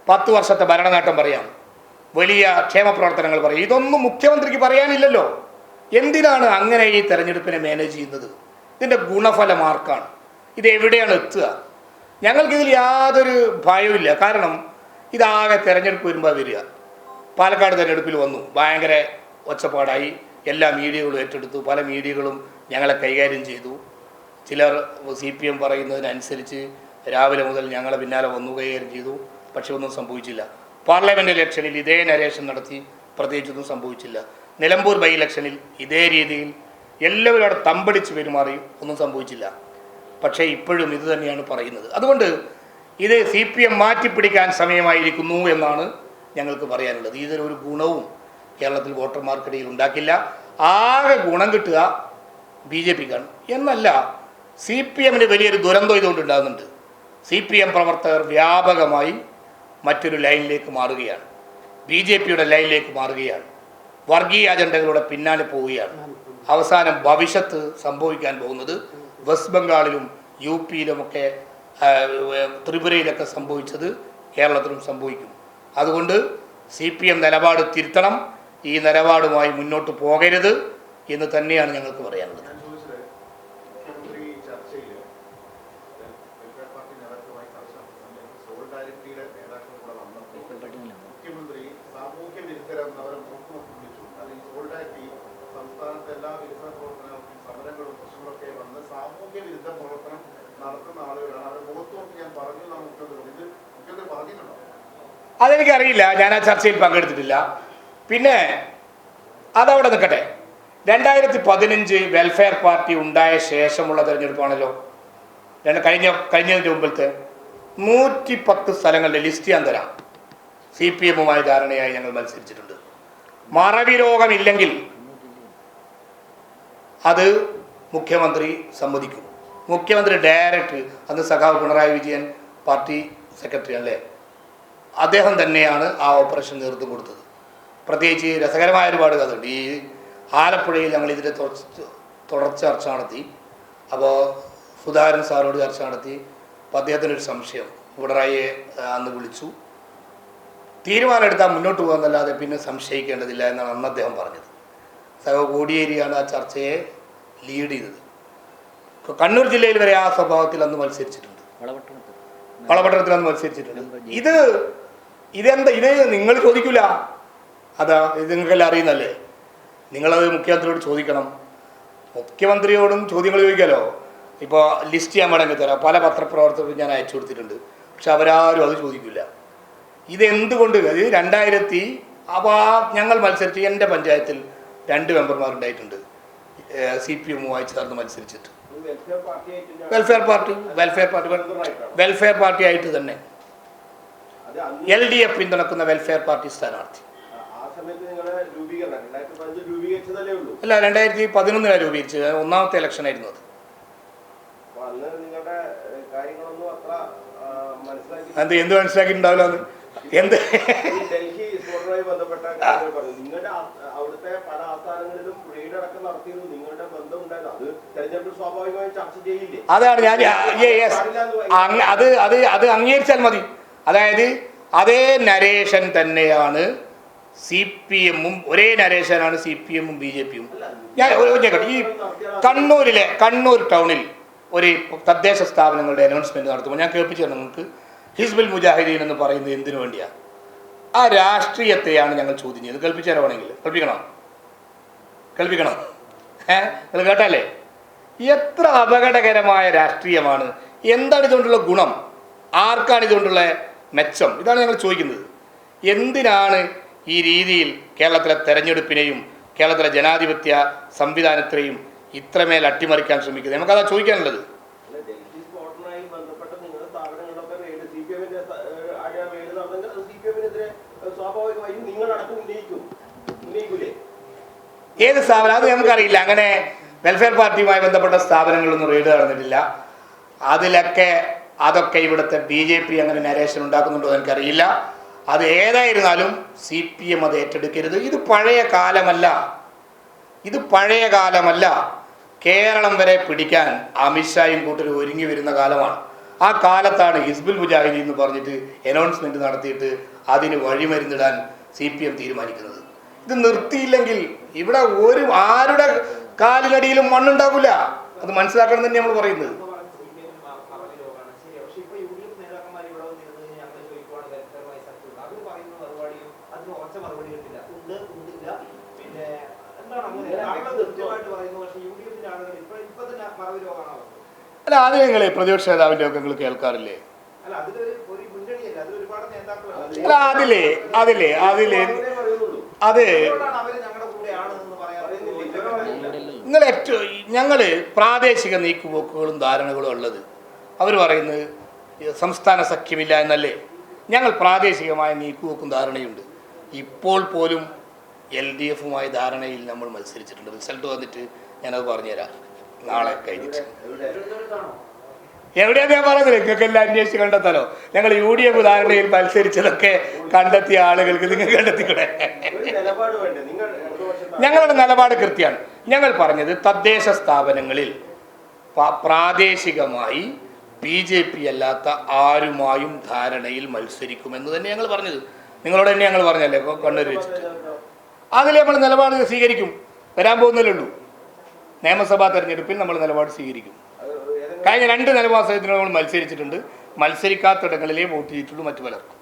10 വർഷത്തെ ഭരണനേട്ടം പറയാം, വലിയ ക്ഷേമ പ്രവർത്തനങ്ങൾ പറയാം. ഇതൊന്നും മുഖ്യമന്ത്രിക്ക് പറയാനില്ലല്ലോ. എന്തിനാണ് അങ്ങനെ ഈ തെരഞ്ഞെടുപ്പിനെ മാനേജ് ചെയ്യുന്നത്? ഇതിൻ്റെ ഗുണഫലം ആർക്കാണ്? ഇത് എവിടെയാണ് എത്തുക? ഞങ്ങൾക്കിതിൽ യാതൊരു ഭയവുമില്ല. കാരണം ഇതാകെ തെരഞ്ഞെടുപ്പ് വരുമ്പോൾ വരിക. പാലക്കാട് തെരഞ്ഞെടുപ്പിൽ വന്നു, ഭയങ്കര ഒച്ചപ്പാടായി, എല്ലാ മീഡിയകളും ഏറ്റെടുത്തു, പല മീഡിയകളും ഞങ്ങളെ കൈകാര്യം ചെയ്തു. ചിലർ CPM പറയുന്നതിനനുസരിച്ച് രാവിലെ മുതൽ ഞങ്ങളെ പിന്നാലെ വന്നു കൈകാര്യം ചെയ്തു. പക്ഷെ ഒന്നും സംഭവിച്ചില്ല. പാർലമെൻറ്റ് ഇലക്ഷനിൽ ഇതേ നരേഷൻ നടത്തി, പ്രത്യേകിച്ചൊന്നും സംഭവിച്ചില്ല. നിലമ്പൂർ ബൈ ഇലക്ഷനിൽ ഇതേ രീതിയിൽ എല്ലാവരും അവിടെ തമ്പടിച്ച് പെരുമാറി, ഒന്നും സംഭവിച്ചില്ല. പക്ഷേ ഇപ്പോഴും ഇത് തന്നെയാണ് പറയുന്നത്. അതുകൊണ്ട് ഇത് CPM മാറ്റിപ്പിടിക്കാൻ സമയമായിരിക്കുന്നു എന്നാണ് ഞങ്ങൾക്ക് പറയാനുള്ളത്. ഇതിനൊരു ഗുണവും കേരളത്തിൽ വോട്ടർമാർക്കിടയിൽ ഉണ്ടാക്കില്ല. ആകെ ഗുണം കിട്ടുക BJPക്കാണ് എന്നല്ല, CPMന് വലിയൊരു ദുരന്തം ഇതുകൊണ്ട് ഉണ്ടാകുന്നുണ്ട്. CPM പ്രവർത്തകർ വ്യാപകമായി മറ്റൊരു ലൈനിലേക്ക് മാറുകയാണ്, BJPയുടെ ലൈനിലേക്ക് മാറുകയാണ്, വർഗീയ അജണ്ടകളുടെ പിന്നാലെ പോവുകയാണ്. അവസാനം ഭവിഷ്യത്ത് സംഭവിക്കാൻ പോകുന്നത് വെസ്റ്റ് ബംഗാളിലും UPയിലുമൊക്കെ ത്രിപുരയിലൊക്കെ സംഭവിച്ചത് കേരളത്തിലും സംഭവിക്കും. അതുകൊണ്ട് CPM നിലപാട് തിരുത്തണം, ഈ നിലപാടുമായി മുന്നോട്ട് പോകരുത് എന്ന് തന്നെയാണ് ഞങ്ങൾക്ക് പറയാനുള്ളത്. സംസ്ഥാനത്തെ എല്ലാ വികസന പ്രവർത്തനങ്ങൾക്കും സമരങ്ങളും പ്രശ്നങ്ങളൊക്കെ വന്ന് സാമൂഹ്യ വിരുദ്ധ പ്രവർത്തനം നടത്തുന്ന ആളുകളാണ്. അവർ മുഖത്ത് നോക്കി ഞാൻ പറഞ്ഞു മുഖ്യമന്ത്രി പറഞ്ഞിട്ടുണ്ടോ? അതെനിക്കറിയില്ല, ഞാൻ ആ ചർച്ചയിൽ പങ്കെടുത്തിട്ടില്ല. പിന്നെ അതവിടെ നിൽക്കട്ടെ. 2015 വെൽഫെയർ പാർട്ടി ഉണ്ടായ ശേഷമുള്ള തെരഞ്ഞെടുപ്പാണല്ലോ. കഴിഞ്ഞതിൻ്റെ മുമ്പിലത്തെ 110 സ്ഥലങ്ങളുടെ ലിസ്റ്റ് ഞാൻ തരാം. CPM-മായി ധാരണയായി ഞങ്ങൾ മത്സരിച്ചിട്ടുണ്ട്. മറവി രോഗമില്ലെങ്കിൽ അത് മുഖ്യമന്ത്രി സമ്മതിക്കും. മുഖ്യമന്ത്രി ഡയറക്റ്റ്, അന്ന് സഖാവ് പിണറായി വിജയൻ പാർട്ടി സെക്രട്ടറി അല്ലേ, അദ്ദേഹം തന്നെയാണ് ആ ഓപ്പറേഷൻ നേതൃത്വം കൊടുത്തത്. പ്രത്യേകിച്ച് രസകരമായ ഒരുപാട് കഥയുണ്ട്. ഈ ആലപ്പുഴയിൽ ഞങ്ങൾ ഇതിൻ്റെ തുടർച്ച ചർച്ച നടത്തി. അപ്പോൾ സുധാകരൻ സാറോട് ചർച്ച നടത്തി. അപ്പോൾ അദ്ദേഹത്തിനൊരു സംശയം, പിണറായിയെ അന്ന് വിളിച്ചു. തീരുമാനമെടുത്താൽ മുന്നോട്ട് പോകുന്നല്ലാതെ പിന്നെ സംശയിക്കേണ്ടതില്ല എന്നാണ് അന്ന് അദ്ദേഹം പറഞ്ഞത്. സഖാവ് കോടിയേരിയാണ് ആ ചർച്ചയെ ലീഡ് ചെയ്തത്. കണ്ണൂർ ജില്ലയിൽ വരെ ആ സ്വഭാവത്തിൽ അന്ന് മത്സരിച്ചിട്ടുണ്ട്, വളപട്ടണത്തിൽ അന്ന് മത്സരിച്ചിട്ടുണ്ട്. ഇതെന്താ ഇത് നിങ്ങൾ ചോദിക്കൂല? അതാ, ഇത് നിങ്ങൾക്കെല്ലാം അറിയുന്നല്ലേ. നിങ്ങളത് മുഖ്യമന്ത്രിയോട് ചോദിക്കണം. മുഖ്യമന്ത്രിയോടും ചോദ്യങ്ങൾ ചോദിക്കാമല്ലോ. ഇപ്പോൾ ലിസ്റ്റ് ഞാൻ വേണമെങ്കിൽ തരാം. പല പത്രപ്രവർത്തകരും ഞാൻ അയച്ചു കൊടുത്തിട്ടുണ്ട്. പക്ഷെ അവരാരും അത് ചോദിക്കില്ല. ഇതെന്തുകൊണ്ട്? അത് 2000 അപ്പോൾ ഞങ്ങൾ മത്സരിച്ച് എൻ്റെ പഞ്ചായത്തിൽ 2 മെമ്പർമാരുണ്ടായിട്ടുണ്ട് CPM-മായി ചേർന്ന് മത്സരിച്ചിട്ട്. വെൽഫെയർ പാർട്ടി ആയിട്ട് തന്നെ LDF പിന്തുണക്കുന്ന വെൽഫെയർ പാർട്ടി സ്ഥാനാർത്ഥി. അല്ല, 2011 രൂപീകരിച്ചത്. ഒന്നാമത്തെ ഇലക്ഷൻ ആയിരുന്നു അത്. എന്ത് മനസ്സിലാക്കിയിട്ടുണ്ടാവില്ല? എന്ത് അതാണ് ഞാൻ അത് അംഗീകരിച്ചാൽ മതി. അതായത് അതേ നരേഷൻ തന്നെയാണ് CPM-ഉം, ഒരേ നരേഷനാണ് CPM-ഉം BJP-യും. ഞാൻ ഈ കണ്ണൂർ ടൗണിൽ ഒരു തദ്ദേശ സ്ഥാപനങ്ങളുടെ അനൗൺസ്മെന്റ് നടത്തുമ്പോൾ ഞാൻ കേൾപ്പിച്ചു തരണം നിങ്ങൾക്ക്. ഹിസ്ബുൽ മുജാഹിദീൻ എന്ന് പറയുന്നത് എന്തിനു വേണ്ടിയാണ്? ആ രാഷ്ട്രീയത്തെയാണ് ഞങ്ങൾ ചോദ്യം ചെയ്തത്. കേൾപ്പിച്ചു തരണമെങ്കിൽ കേൾപ്പിക്കണം. നിങ്ങൾ കേട്ടല്ലേ? എത്ര അപകടകരമായ രാഷ്ട്രീയമാണ്! എന്താണ് ഇതുകൊണ്ടുള്ള ഗുണം? ആർക്കാണ് ഇതുകൊണ്ടുള്ള മെച്ചം? ഇതാണ് ഞങ്ങൾ ചോദിക്കുന്നത്. എന്തിനാണ് ഈ രീതിയിൽ കേരളത്തിലെ തെരഞ്ഞെടുപ്പിനെയും കേരളത്തിലെ ജനാധിപത്യ സംവിധാനത്തെയും ഇത്രമേൽ അട്ടിമറിക്കാൻ ശ്രമിക്കുന്നത്? നമുക്കതാ ചോദിക്കാനുള്ളത്. ഏത് സ്ഥാപനം? അത് നമുക്കറിയില്ല. അങ്ങനെ വെൽഫെയർ പാർട്ടിയുമായി ബന്ധപ്പെട്ട സ്ഥാപനങ്ങളൊന്നും റെയ്ഡ് നടന്നിട്ടില്ല. അതൊക്കെ ഇവിടുത്തെ BJP അങ്ങനെ നരേഷൻ ഉണ്ടാക്കുന്നുണ്ടോ എന്ന് എനിക്കറിയില്ല. അത് ഏതായിരുന്നാലും CPM അത് ഏറ്റെടുക്കരുത്. ഇത് പഴയ കാലമല്ല. കേരളം വരെ പിടിക്കാൻ അമിത്ഷായും കൂട്ടരും ഒരുങ്ങി വരുന്ന കാലമാണ്. ആ കാലത്താണ് ഹിസ്ബുൽ മുജാഹിദീൻ എന്ന് പറഞ്ഞിട്ട് അനൗൺസ്മെന്റ് നടത്തിയിട്ട് അതിന് വഴിമരുന്നിടാൻ CPM തീരുമാനിക്കുന്നത്. ഇത് നിർത്തിയില്ലെങ്കിൽ ഇവിടെ ആരുടെ കാലിനടിയിലും മണ്ണുണ്ടാകില്ല. അത് മനസ്സിലാക്കണം തന്നെ നമ്മൾ പറയുന്നത്. അല്ല, അത് നിങ്ങൾ പ്രതിപക്ഷ നേതാവിൻ്റെ ഒക്കെ നിങ്ങൾ കേൾക്കാറില്ലേ? അല്ല, ഞങ്ങൾ പ്രാദേശിക നീക്കുപോക്കുകളും ധാരണകളും ഉള്ളത്. അവർ പറയുന്നത് സംസ്ഥാന സഖ്യമില്ല എന്നല്ലേ? ഞങ്ങൾ പ്രാദേശികമായ നീക്കുപോക്കും ധാരണയുണ്ട്. ഇപ്പോൾ പോലും LDF-മായി ധാരണയിൽ നമ്മൾ മത്സരിച്ചിട്ടുണ്ട്. റിസൾട്ട് വന്നിട്ട് ഞാനത് പറഞ്ഞുതരാം നാളെ കഴിഞ്ഞിട്ട്. എവിടെയാന്ന് ഞാൻ പറയുന്നത് നിങ്ങൾക്ക് എല്ലാം അന്വേഷിച്ച് കണ്ടെത്താലോ. ഞങ്ങൾ UDF ധാരണയിൽ മത്സരിച്ചതൊക്കെ കണ്ടെത്തിയ ആളുകൾക്ക് നിങ്ങൾക്ക് കണ്ടെത്തിക്കൂടെ? ഞങ്ങളുടെ നിലപാട് കൃത്യമാണ്. ഞങ്ങൾ പറഞ്ഞത് തദ്ദേശ സ്ഥാപനങ്ങളിൽ പ്രാദേശികമായി BJP അല്ലാത്ത ആരുമായും ധാരണയിൽ മത്സരിക്കുമെന്ന് തന്നെ ഞങ്ങൾ പറഞ്ഞത്. നിങ്ങളോട് തന്നെ ഞങ്ങൾ പറഞ്ഞല്ലേ കണ്ണൂർ വെച്ചിട്ട്. അതിൽ നമ്മൾ നിലപാട് സ്വീകരിക്കും. വരാൻ പോകുന്നല്ലേ ഉള്ളൂ. നിയമസഭാ തെരഞ്ഞെടുപ്പിൽ നമ്മൾ നിലപാട് സ്വീകരിക്കും. കഴിഞ്ഞ 2 നിയമസഭയിൽ നമ്മൾ മത്സരിച്ചിട്ടുണ്ട്. മത്സരിക്കാത്തിടങ്ങളിലേ വോട്ട് ചെയ്തിട്ടുള്ളൂ മറ്റു പലർക്കും.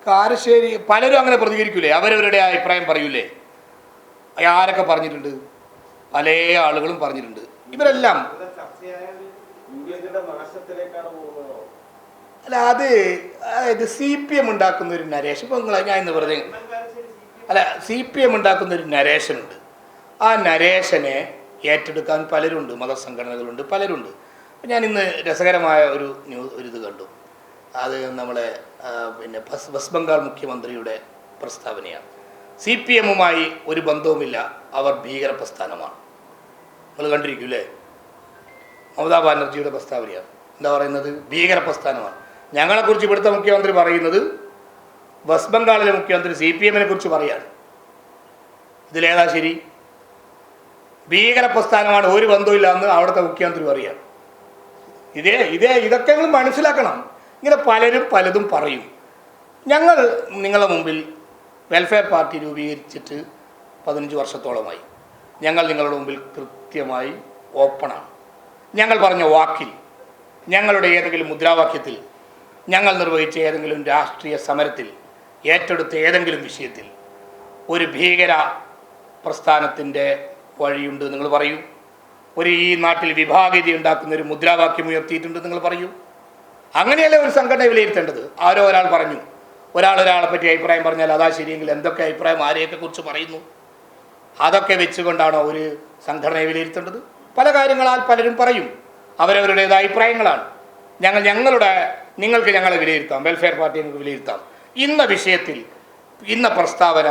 കാരശ്ശേരി പലരും അങ്ങനെ പ്രതികരിക്കൂലേ, അവരവരുടെ അഭിപ്രായം പറയൂലേ. ആരൊക്കെ പറഞ്ഞിട്ടുണ്ട്? പല ആളുകളും പറഞ്ഞിട്ടുണ്ട്. ഇവരെല്ലാം അല്ല, അതായത് CPM ഉണ്ടാക്കുന്ന ഒരു നരേഷൻ. ഇപ്പോൾ ഞാൻ ഇന്ന് വെറുതെ അല്ല, CPM ഉണ്ടാക്കുന്ന ഒരു നരേഷനുണ്ട്. ആ നരേഷനെ ഏറ്റെടുക്കാൻ പലരുണ്ട്, മതസംഘടനകളുണ്ട്, പലരുണ്ട്. ഞാൻ ഇന്ന് രസകരമായ ഒരു ഇത് കണ്ടു. അത് നമ്മളെ പിന്നെ വെസ്റ്റ് ബംഗാൾ മുഖ്യമന്ത്രിയുടെ പ്രസ്താവനയാണ്. CPM-ഉമായി ഒരു ബന്ധവുമില്ല, അവർ ഭീകര പ്രസ്ഥാനമാണ്. നിങ്ങൾ കണ്ടിരിക്കും അല്ലേ? മമതാ ബാനർജിയുടെ പ്രസ്താവനയാണ്. എന്താ പറയുന്നത്? ഭീകര പ്രസ്ഥാനമാണ്. ഞങ്ങളെക്കുറിച്ച് ഇവിടുത്തെ മുഖ്യമന്ത്രി പറയുന്നത് വെസ്റ്റ് ബംഗാളിലെ മുഖ്യമന്ത്രി CPM-നെ കുറിച്ച് പറയാണ്. ഇതിലേതാ ശരി? ഭീകര പ്രസ്ഥാനമാണ്, ഒരു ബന്ധമില്ല എന്ന് അവിടുത്തെ മുഖ്യമന്ത്രി പറയുകയാണ്. ഇതൊക്കെ നിങ്ങൾ മനസ്സിലാക്കണം. ഇങ്ങനെ പലരും പലതും പറയും. ഞങ്ങൾ നിങ്ങളുടെ മുമ്പിൽ വെൽഫെയർ പാർട്ടി രൂപീകരിച്ചിട്ട് 15 വർഷത്തോളമായി. ഞങ്ങൾ നിങ്ങളുടെ മുമ്പിൽ കൃത്യമായി ഓപ്പണാണ്. ഞങ്ങൾ പറഞ്ഞ വാക്കിൽ, ഞങ്ങളുടെ ഏതെങ്കിലും മുദ്രാവാക്യത്തിൽ, ഞങ്ങൾ നിർവഹിച്ച ഏതെങ്കിലും രാഷ്ട്രീയ സമരത്തിൽ, ഏറ്റെടുത്ത ഏതെങ്കിലും വിഷയത്തിൽ ഒരു ഭീകര പ്രസ്ഥാനത്തിൻ്റെ വഴിയുണ്ട് നിങ്ങൾ പറയൂ. ഈ നാട്ടിൽ വിഭാഗീയത ഉണ്ടാക്കുന്ന ഒരു മുദ്രാവാക്യം ഉയർത്തിയിട്ടുണ്ട് നിങ്ങൾ പറയൂ. അങ്ങനെയല്ലേ ഒരു സംഘടന വിലയിരുത്തേണ്ടത്? ആരോ ഒരാൾ പറഞ്ഞു, ഒരാളെ പറ്റി അഭിപ്രായം പറഞ്ഞാൽ അതാ ശരിയെങ്കിൽ എന്തൊക്കെ അഭിപ്രായം ആരെയൊക്കെ കുറിച്ച് പറയുന്നു, അതൊക്കെ വെച്ചുകൊണ്ടാണോ ഒരു സംഘടനയെ വിലയിരുത്തേണ്ടത്? പല കാര്യങ്ങളാൽ പലരും പറയും, അവരവരുടേതായ അഭിപ്രായങ്ങളാണ്. നിങ്ങൾക്ക് ഞങ്ങളെ വിലയിരുത്താം, വെൽഫെയർ പാർട്ടിയെ നിങ്ങൾക്ക് വിലയിരുത്താം. ഇന്ന വിഷയത്തിൽ ഇന്ന പ്രസ്താവന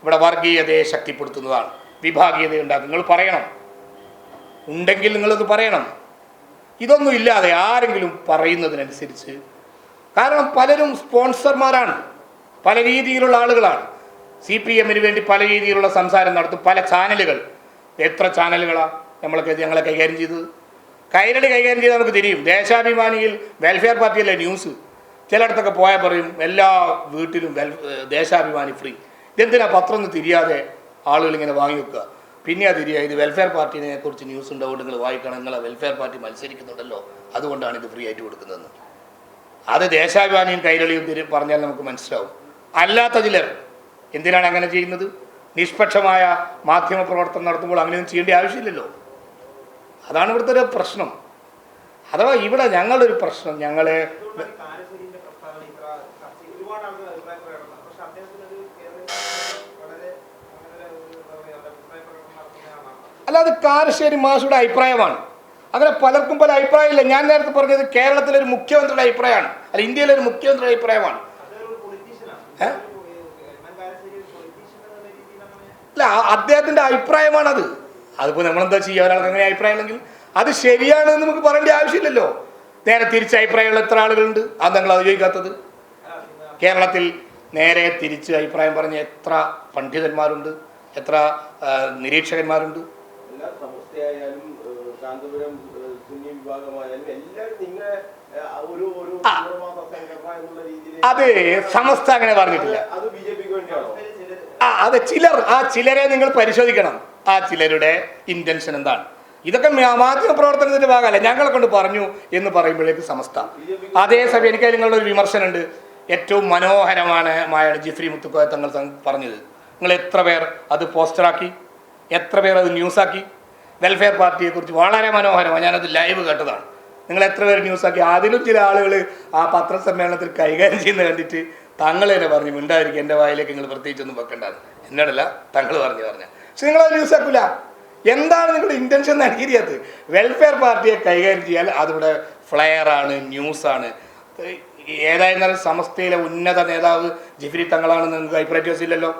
ഇവിടെ വർഗീയതയെ ശക്തിപ്പെടുത്തുന്നതാണ്, വിഭാഗീയത ഉണ്ടാക്കും, നിങ്ങൾ പറയണം. ഉണ്ടെങ്കിൽ നിങ്ങളത് പറയണം. ഇതൊന്നും ഇല്ലാതെ ആരെങ്കിലും പറയുന്നതിനനുസരിച്ച്, കാരണം പലരും സ്പോൺസർമാരാണ്, പല രീതിയിലുള്ള ആളുകളാണ്. CPM-ന് വേണ്ടി പല രീതിയിലുള്ള സംസാരം നടത്തും പല ചാനലുകൾ. എത്ര ചാനലുകളാണ് ഞങ്ങളെ കൈകാര്യം ചെയ്തത്? കൈരളി കൈകാര്യം ചെയ്ത് നമുക്ക് തിരിയും. ദേശാഭിമാനിയിൽ വെൽഫെയർ പാർട്ടിയല്ലേ ന്യൂസ്. ചിലയിടത്തൊക്കെ പോയാൽ പറയും എല്ലാ വീട്ടിലും ദേശാഭിമാനി ഫ്രീ. ഇതെന്തിനാ പത്രം ഒന്നും തിരിയാതെ ആളുകൾ ഇങ്ങനെ വാങ്ങി വെക്കുക? പിന്നെ തിരിയുക, ഇത് വെൽഫെയർ പാർട്ടിനെ കുറിച്ച് ന്യൂസ് ഉണ്ടാവുകൊണ്ട് നിങ്ങൾ വായിക്കണം, നിങ്ങളെ വെൽഫെയർ പാർട്ടി മത്സരിക്കുന്നുണ്ടല്ലോ, അതുകൊണ്ടാണ് ഇത് ഫ്രീ ആയിട്ട് കൊടുക്കുന്നതെന്ന്. അത് ദേശാഭിമാനിയും കൈരളിയും പറഞ്ഞാൽ നമുക്ക് മനസ്സിലാവും. അല്ലാത്ത ചിലർ എന്തിനാണ് അങ്ങനെ ചെയ്യുന്നത്? നിഷ്പക്ഷമായ മാധ്യമ പ്രവർത്തനം നടത്തുമ്പോൾ അങ്ങനെയൊന്നും ചെയ്യേണ്ട ആവശ്യമില്ലല്ലോ. അതാണ് ഇവിടുത്തെ ഒരു പ്രശ്നം. അഥവാ ഇവിടെ ഞങ്ങളൊരു പ്രശ്നം, ഞങ്ങളെ അല്ലാതെ കാരശ്ശേരി മാഷുടെ അഭിപ്രായമാണ്. അങ്ങനെ പലർക്കും പല അഭിപ്രായമില്ല. ഞാൻ നേരത്തെ പറഞ്ഞത് കേരളത്തിലൊരു മുഖ്യമന്ത്രിയുടെ അഭിപ്രായമാണ്, അല്ല ഇന്ത്യയിലെ ഒരു മുഖ്യമന്ത്രിയുടെ അഭിപ്രായമാണ്. അല്ല, അദ്ദേഹത്തിൻ്റെ അഭിപ്രായമാണത്. അതിപ്പോൾ നമ്മളെന്താ ചെയ്യുക? ഒരാൾക്ക് അങ്ങനെ അഭിപ്രായം ഉണ്ടെങ്കിൽ അത് ശരിയാണെന്ന് നമുക്ക് പറയേണ്ട ആവശ്യമില്ലല്ലോ. നേരെ തിരിച്ച് അഭിപ്രായമുള്ള എത്ര ആളുകളുണ്ട്? അത് നിങ്ങൾ ഉപയോഗിക്കാത്തത്? കേരളത്തിൽ നേരെ തിരിച്ച് അഭിപ്രായം പറഞ്ഞ എത്ര പണ്ഡിതന്മാരുണ്ട്, എത്ര നിരീക്ഷകന്മാരുണ്ട്? അത് സമസ്ത അങ്ങനെ പറഞ്ഞിട്ടില്ല. അത് ചിലരെ നിങ്ങൾ പരിശോധിക്കണം. ആ ചിലരുടെ ഇന്റൻഷൻ എന്താണ്? ഇതൊക്കെ മാധ്യമ പ്രവർത്തനത്തിന്റെ ഭാഗമല്ല. ഞങ്ങളെ കൊണ്ട് പറഞ്ഞു എന്ന് പറയുമ്പോഴേക്ക് സമസ്ത. അതേസമയം എനിക്ക് നിങ്ങളുടെ ഒരു വിമർശനമുണ്ട്. ഏറ്റവും മനോഹരമായ ജിഫ്രി മുത്തുക്കോയ തങ്ങൾ പറഞ്ഞത്. നിങ്ങൾ എത്ര പേർ അത് പോസ്റ്ററാക്കി, എത്ര പേർ അത് ന്യൂസാക്കി? വെൽഫെയർ പാർട്ടിയെക്കുറിച്ച് വളരെ മനോഹരമാണ്. ഞാനത് ലൈവ് കേട്ടതാണ്. നിങ്ങൾ എത്ര പേർ ന്യൂസാക്കി? അതിലും ചില ആളുകൾ ആ പത്രസമ്മേളനത്തിൽ കൈകാര്യം ചെയ്യുന്നത് കണ്ടിട്ട് തങ്ങൾ തന്നെ പറഞ്ഞു, മിണ്ടായിരിക്കും, എൻ്റെ വായിലേക്ക് നിങ്ങൾ പ്രത്യേകിച്ചൊന്നും വെക്കേണ്ടത്. എന്നോടല്ല, തങ്ങൾ പറഞ്ഞു. പക്ഷെ നിങ്ങളത് ന്യൂസാക്കില്ല. എന്താണ് നിങ്ങളുടെ ഇൻറ്റൻഷൻ എന്ന് എനിക്കറിയാത്തത്? വെൽഫെയർ പാർട്ടിയെ കൈകാര്യം ചെയ്യാൻ അതിവിടെ ഫ്ലെയറാണ്, ന്യൂസാണ്. ഏതായിരുന്നാലും സമസ്തയിലെ ഉന്നത നേതാവ് ജിഫ്രി തങ്ങളാണെന്ന് നിങ്ങൾക്ക് അഭിപ്രായ വ്യത്യാസമില്ലല്ലോ.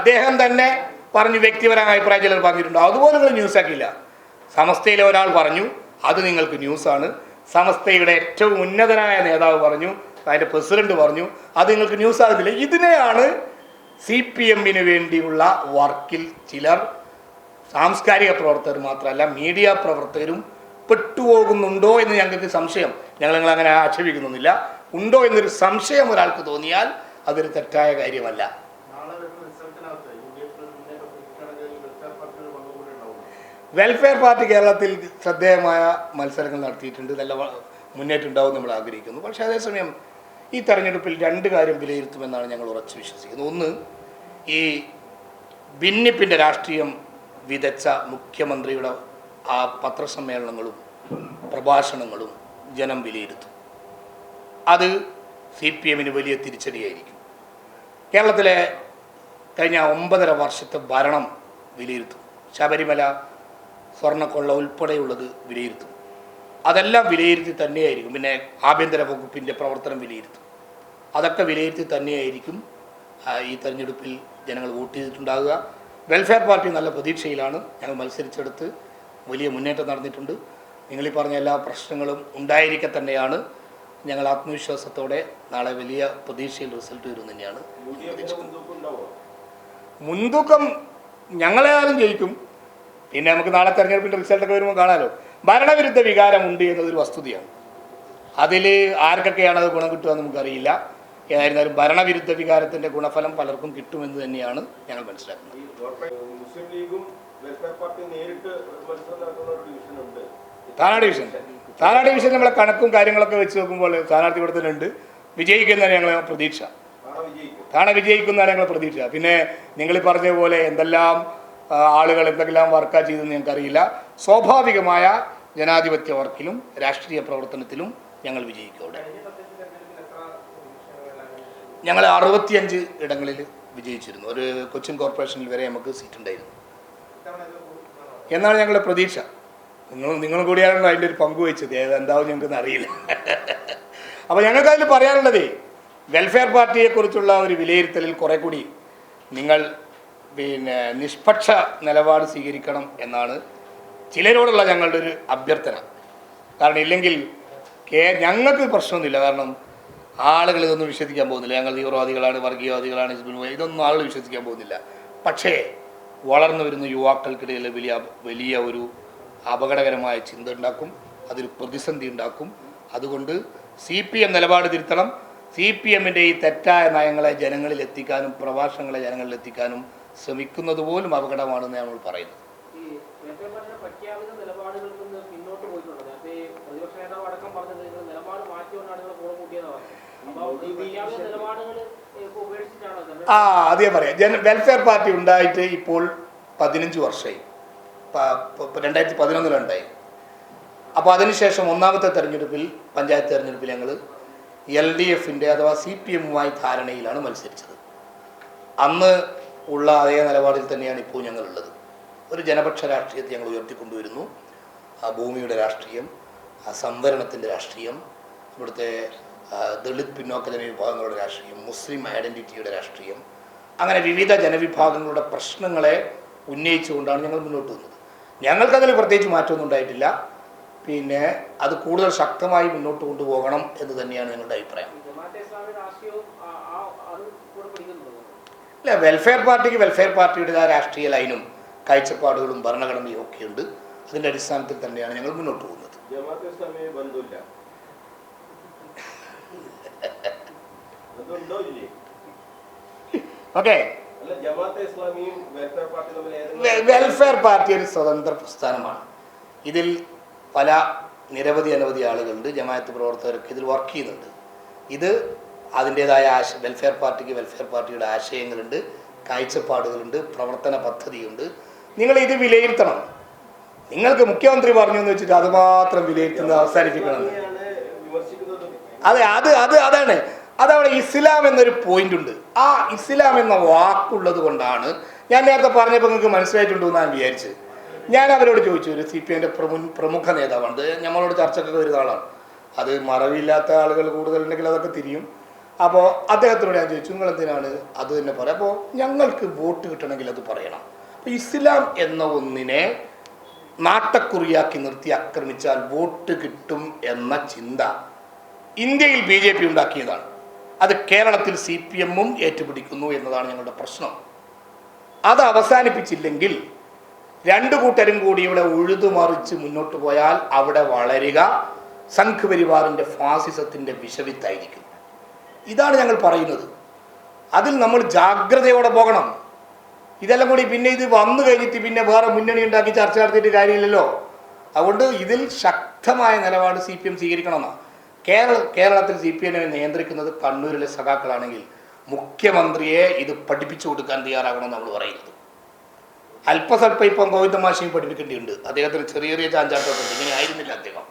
അദ്ദേഹം തന്നെ പറഞ്ഞു, വ്യക്തിപരമായ അഭിപ്രായം ചിലർ പറഞ്ഞിട്ടുണ്ടോ? അതുപോലെ നിങ്ങൾ ന്യൂസാക്കില്ല. സമസ്തയിലെ ഒരാൾ പറഞ്ഞു, അത് നിങ്ങൾക്ക് ന്യൂസാണ്. സമസ്തയുടെ ഏറ്റവും ഉന്നതനായ നേതാവ് പറഞ്ഞു, അതിൻ്റെ പ്രസിഡന്റ് പറഞ്ഞു, അത് നിങ്ങൾക്ക് ന്യൂസ് ആകുന്നില്ല. ഇതിനെയാണ് CPM-ന് വേണ്ടിയുള്ള വർക്കിൽ ചിലർ, സാംസ്കാരിക പ്രവർത്തകർ മാത്രമല്ല മീഡിയ പ്രവർത്തകരും പെട്ടുപോകുന്നുണ്ടോ എന്ന് ഞങ്ങൾക്ക് സംശയം. നിങ്ങൾ അങ്ങനെ ആക്ഷേപിക്കുന്നൊന്നുമില്ല. ഉണ്ടോ എന്നൊരു സംശയം ഒരാൾക്ക് തോന്നിയാൽ അതൊരു തെറ്റായ കാര്യമല്ല. വെൽഫെയർ പാർട്ടി കേരളത്തിൽ ശ്രദ്ധേയമായ മത്സരങ്ങൾ നടത്തിയിട്ടുണ്ട്, നല്ല മുന്നേറ്റം ഉണ്ടാവും നമ്മൾ ആഗ്രഹിക്കുന്നു. പക്ഷേ അതേസമയം ഈ തെരഞ്ഞെടുപ്പിൽ രണ്ട് കാര്യം വിലയിരുത്തുമെന്നാണ് ഞങ്ങൾ ഉറച്ചു വിശ്വസിക്കുന്നത്. ഒന്ന്, ഈ ഭിന്നിപ്പിൻ്റെ രാഷ്ട്രീയം വിതച്ച മുഖ്യമന്ത്രിയുടെ ആ പത്രസമ്മേളനങ്ങളും പ്രഭാഷണങ്ങളും ജനം വിലയിരുത്തും. അത് CPM-ന് വലിയ തിരിച്ചടിയായിരിക്കും. കേരളത്തിലെ കഴിഞ്ഞ 9.5 വർഷത്തെ ഭരണം വിലയിരുത്തും. ശബരിമല സ്വർണ്ണക്കൊള്ള ഉൾപ്പെടെയുള്ളത് വിലയിരുത്തും. അതെല്ലാം വിലയിരുത്തി തന്നെയായിരിക്കും. പിന്നെ ആഭ്യന്തര വകുപ്പിൻ്റെ പ്രവർത്തനം വിലയിരുത്തും. അതൊക്കെ വിലയിരുത്തി തന്നെയായിരിക്കും ഈ തെരഞ്ഞെടുപ്പിൽ ജനങ്ങൾ വോട്ട് ചെയ്തിട്ടുണ്ടാകുക. വെൽഫെയർ പാർട്ടി നല്ല പ്രതീക്ഷയിലാണ്. ഞങ്ങൾ മത്സരിച്ചെടുത്ത് വലിയ മുന്നേറ്റം നടന്നിട്ടുണ്ട്. നിങ്ങളീ പറഞ്ഞ എല്ലാ പ്രശ്നങ്ങളും ഉണ്ടായിരിക്കെ തന്നെയാണ് ഞങ്ങൾ ആത്മവിശ്വാസത്തോടെ നാളെ വലിയ പ്രതീക്ഷയിൽ റിസൾട്ട് വരും തന്നെയാണ് മുൻതൂക്കം. ഞങ്ങളെയാലും ജയിക്കും. പിന്നെ നമുക്ക് നാളെ തെരഞ്ഞെടുപ്പിൻ്റെ റിസൾട്ടൊക്കെ വരുമ്പോൾ കാണാമല്ലോ. ഭരണവിരുദ്ധ വികാരമുണ്ട് എന്നതൊരു വസ്തുതയാണ്. അതിൽ ആർക്കൊക്കെയാണ് അത് ഗുണം കിട്ടുക എന്ന് നമുക്കറിയില്ല. ഏതായിരുന്നാലും ഭരണവിരുദ്ധ വികാരത്തിൻ്റെ ഗുണഫലം പലർക്കും കിട്ടുമെന്ന് തന്നെയാണ് ഞങ്ങൾ മനസ്സിലാക്കുന്നത്. മുസ്ലിം ലീഗും വെൽഫെയർ പാർട്ടിയും നേരിട്ട് മത്സരം നടക്കുന്ന ഒരു ഡിവിഷനുണ്ട്. താനാ ഡിവിഷൻ നമ്മളെ കണക്കും കാര്യങ്ങളൊക്കെ വെച്ച് നോക്കുമ്പോൾ സ്ഥാനാർത്ഥി ഇവിടെ തന്നെ ഉണ്ട്. വിജയിക്കുന്നതാണ് ഞങ്ങളെ പ്രതീക്ഷ. താണ വിജയിക്കുന്നതാണ് ഞങ്ങളെ പ്രതീക്ഷ. പിന്നെ നിങ്ങൾ പറഞ്ഞ പോലെ എന്തെല്ലാം ആളുകൾ എന്തെല്ലാം വർക്കാണ് ചെയ്തെന്ന് ഞങ്ങൾക്കറിയില്ല. സ്വാഭാവികമായ ജനാധിപത്യ വർക്കിലും രാഷ്ട്രീയ പ്രവർത്തനത്തിലും ഞങ്ങൾ വിജയിക്കും. അവിടെ ഞങ്ങൾ 65 ഇടങ്ങളിൽ വിജയിച്ചിരുന്നു. ഒരു കൊച്ചിൻ കോർപ്പറേഷനിൽ വരെ നമുക്ക് സീറ്റ് ഉണ്ടായിരുന്നു എന്നാണ് ഞങ്ങളുടെ പ്രതീക്ഷ. നിങ്ങളും കൂടിയാണല്ലോ അതിൻ്റെ ഒരു പങ്ക് വഹിച്ചത്. എന്താവും ഞങ്ങൾക്കൊന്നും അറിയില്ല. അപ്പോൾ ഞങ്ങൾക്കതിൽ പറയാനുള്ളത്, വെൽഫെയർ പാർട്ടിയെക്കുറിച്ചുള്ള ഒരു വിലയിരുത്തലിൽ കുറെ കൂടി നിങ്ങൾ നിഷ്പക്ഷ നിലപാട് സ്വീകരിക്കണം എന്നാണ് ചിലരോടുള്ള ഞങ്ങളുടെ ഒരു അഭ്യർത്ഥന. കാരണം ഇല്ലെങ്കിൽ ഞങ്ങൾക്ക് പ്രശ്നമൊന്നുമില്ല. കാരണം ആളുകൾ ഇതൊന്നും വിശ്വസിക്കാൻ പോകുന്നില്ല. ഞങ്ങൾ തീവ്രവാദികളാണ്, വർഗീയവാദികളാണ്, ഇതൊന്നും ആളുകൾ വിശ്വസിക്കാൻ പോകുന്നില്ല. പക്ഷേ വളർന്നു വരുന്ന യുവാക്കൾക്കിടയിൽ വലിയ ഒരു അപകടകരമായ ചിന്ത ഉണ്ടാക്കും. അതൊരു പ്രതിസന്ധി ഉണ്ടാക്കും. അതുകൊണ്ട് CPM നിലപാട് തിരുത്തണം. CPM-ൻ്റെ ഈ തെറ്റായ നയങ്ങളെ ജനങ്ങളിൽ എത്തിക്കാനും പ്രഭാഷണങ്ങളെ ജനങ്ങളിൽ എത്തിക്കാനും ശ്രമിക്കുന്നത് പോലും അപകടമാണെന്ന് നമ്മൾ പറയുന്നത്. അതേ പറയാം. വെൽഫെയർ പാർട്ടി ഉണ്ടായിട്ട് ഇപ്പോൾ 15 വർഷമായി. 2011 അപ്പോൾ അതിനുശേഷം ഒന്നാമത്തെ തെരഞ്ഞെടുപ്പിൽ, പഞ്ചായത്ത് തെരഞ്ഞെടുപ്പിൽ ഞങ്ങൾ LDF-ൻ്റെ അഥവാ CPM-മായി ധാരണയിലാണ് മത്സരിച്ചത്. അന്ന് ഉള്ള അതേ നിലപാടിൽ തന്നെയാണ് ഇപ്പോൾ ഞങ്ങളുള്ളത്. ഒരു ജനപക്ഷ രാഷ്ട്രീയത്തെ ഞങ്ങൾ ഉയർത്തിക്കൊണ്ടുവരുന്നു. ആ ഭൂമിയുടെ രാഷ്ട്രീയം, ആ സംവരണത്തിൻ്റെ രാഷ്ട്രീയം, ഇവിടുത്തെ ദളിത് പിന്നോക്ക ജനവിഭാഗങ്ങളുടെ രാഷ്ട്രീയം, മുസ്ലിം ഐഡൻറ്റിറ്റിയുടെ രാഷ്ട്രീയം, അങ്ങനെ വിവിധ ജനവിഭാഗങ്ങളുടെ പ്രശ്നങ്ങളെ ഉന്നയിച്ചുകൊണ്ടാണ് ഞങ്ങൾ മുന്നോട്ട് വന്നത്. ഞങ്ങൾക്കതിൽ പ്രത്യേകിച്ച് മാറ്റമൊന്നും ഉണ്ടായിട്ടില്ല. പിന്നെ അത് കൂടുതൽ ശക്തമായി മുന്നോട്ട് കൊണ്ടുപോകണം എന്ന് തന്നെയാണ് ഞങ്ങളുടെ അഭിപ്രായം. ഇല്ല, വെൽഫെയർ പാർട്ടിക്ക് വെൽഫെയർ പാർട്ടിയുടേതായ രാഷ്ട്രീയ ലൈനും കാഴ്ചപ്പാടുകളും ഭരണഘടനയും ഒക്കെ ഉണ്ട്. അതിൻ്റെ അടിസ്ഥാനത്തിൽ തന്നെയാണ് ഞങ്ങൾ മുന്നോട്ട് പോകുന്നത്. ഓക്കെ, വെൽഫെയർ പാർട്ടി ഒരു സ്വതന്ത്ര പ്രസ്ഥാനമാണ്. ഇതിൽ അനവധി ആളുകളുണ്ട്. ജമാഅത്ത് പ്രവർത്തകരൊക്കെ ഇതിൽ വർക്ക് ചെയ്യുന്നുണ്ട്. ഇത് അതിൻ്റേതായ വെൽഫെയർ പാർട്ടിയുടെ ആശയങ്ങളുണ്ട്, കാഴ്ചപ്പാടുകളുണ്ട്, പ്രവർത്തന പദ്ധതിയുണ്ട്. നിങ്ങൾ ഇത് വിലയിരുത്തണം. നിങ്ങൾക്ക് മുഖ്യമന്ത്രി പറഞ്ഞു എന്ന് വെച്ചിട്ട് അത് മാത്രം വിലയിരുത്തുന്നത് അവസാനിപ്പിക്കണം. അതവിടെ ഇസ്ലാം എന്നൊരു പോയിന്റ് ഉണ്ട്. ആ ഇസ്ലാം എന്ന വാക്കുള്ളത് കൊണ്ടാണ് ഞാൻ നേരത്തെ പറഞ്ഞപ്പോൾ നിങ്ങൾക്ക് മനസ്സിലായിട്ടുണ്ടോ എന്ന് ഞാൻ വിചാരിച്ചത്. ഞാൻ അവരോട് ചോദിച്ചു, ഒരു CPM-ൻ്റെ പ്രമുഖ നേതാവാണ്, നമ്മളോട് ചർച്ചക്കൊക്കെ വരുന്ന ആളാണ്. അത് മറവില്ലാത്ത ആളുകൾ കൂടുതലുണ്ടെങ്കിൽ അതൊക്കെ തിരിയും. അപ്പോൾ അദ്ദേഹത്തിനോട് ഞാൻ ചോദിച്ചു, നിങ്ങൾ എന്തിനാണ് അത് തന്നെ പറയാം? അപ്പോൾ ഞങ്ങൾക്ക് വോട്ട് കിട്ടണമെങ്കിൽ അത് പറയണം. അപ്പോൾ ഇസ്ലാം എന്ന ഒന്നിനെ നാട്ടക്കുറിയാക്കി നിർത്തി ആക്രമിച്ചാൽ വോട്ട് കിട്ടും എന്ന ചിന്ത ഇന്ത്യയിൽ BJP ഉണ്ടാക്കിയതാണ്. അത് കേരളത്തിൽ CPM-ഉം ഏറ്റുപിടിക്കുന്നു എന്നതാണ് ഞങ്ങളുടെ പ്രശ്നം. അത് അവസാനിപ്പിച്ചില്ലെങ്കിൽ രണ്ടു കൂട്ടരും കൂടി ഇവിടെ ഉഴുതുമറിച്ച് മുന്നോട്ട് പോയാൽ അവിടെ വളരുക സംഘപരിവാറിൻ്റെ ഫാസിസത്തിൻ്റെ വിഷവിത്തായിരിക്കും. ഇതാണ് ഞങ്ങൾ പറയുന്നത്. അതിൽ നമ്മൾ ജാഗ്രതയോടെ പോകണം. ഇതെല്ലാം കൂടി പിന്നെ ഇത് വന്നു കഴിഞ്ഞിട്ട് പിന്നെ വേറെ മുന്നണി ഉണ്ടാക്കി ചർച്ച നടത്തിയിട്ട് കാര്യമില്ലല്ലോ. അതുകൊണ്ട് ഇതിൽ ശക്തമായ നിലപാട് CPM സ്വീകരിക്കണമെന്നാണ്. കേരളത്തിൽ CPM നിയന്ത്രിക്കുന്നത് കണ്ണൂരിലെ സഖാക്കളാണെങ്കിൽ മുഖ്യമന്ത്രിയെ ഇത് പഠിപ്പിച്ചു കൊടുക്കാൻ തയ്യാറാകണമെന്ന് നമ്മൾ പറയുന്നത്. അല്പസ്വല്പം ഇപ്പം ഗോവിന്ദ മാഷിയും പഠിപ്പിക്കേണ്ടിയുണ്ട്. അദ്ദേഹത്തിന് ചെറിയ ചെറിയ ചാഞ്ചാട്ടമൊക്കെ ഉണ്ട്. ഇങ്ങനെ ആയിരുന്നില്ല അദ്ദേഹം.